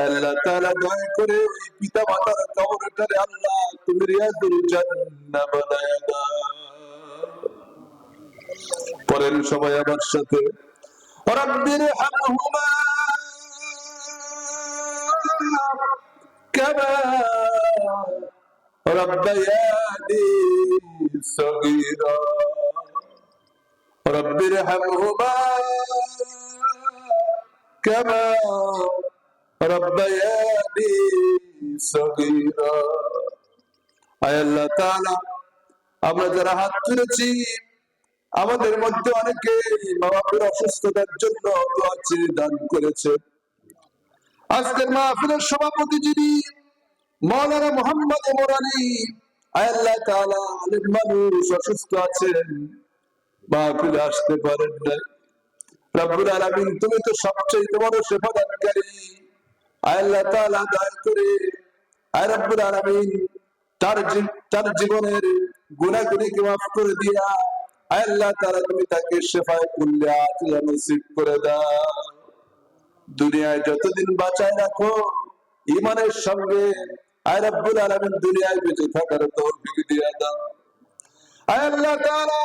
আল্লাহ তাআলা দয়া করে ওই পিতা মাতার কবরটারে আল্লাহ তুমি রিয়াজুল জান্নাহ বানায় দাও। পরের সময় আমার সাথে রব্বির হামহুমা কামা রব্বায়ানি সগীরা, রব্বির হামহুমা কামা রব্বায়ানি সগীরা। আয় আল্লাহ তাআলা, আমরা যারা হাত তুলেছি, আমাদের মধ্যে অনেকে বাবার অসুস্থতার জন্য দোয়া চেয়ে দান করেছে। আজকের মাহফিলের সভাপতি যিনি মাওলানা মোহাম্মদ ওমর আলী, আয় আল্লাহ তাআলা আলেম মানুষ, অসুস্থ আছেন, মাহফিলে আসতে পারেন না। রব্বুল আলামিন, তুমি তো সবচেয়ে বড় সেবাদানকারী। আয় আল্লাহ তাআলা দয়া করে, আয় রব্বুল আলামিন তার জীবনের গুনাহগুলিকে মাফ করে দিয়া, আয় আল্লাহ তাআলা তুমি তাকে শিফায়ে কুল্লি আজিলা নসিব করে দাও। দুনিয়ায় যতদিন বাঁচায় রাখো ঈমানের সঙ্গে, আয় রব্বুল আলামিন দুনিয়ায় বেঁচে থাকার তৌফিক দিয়া দাও। আয় আল্লাহ তাআলা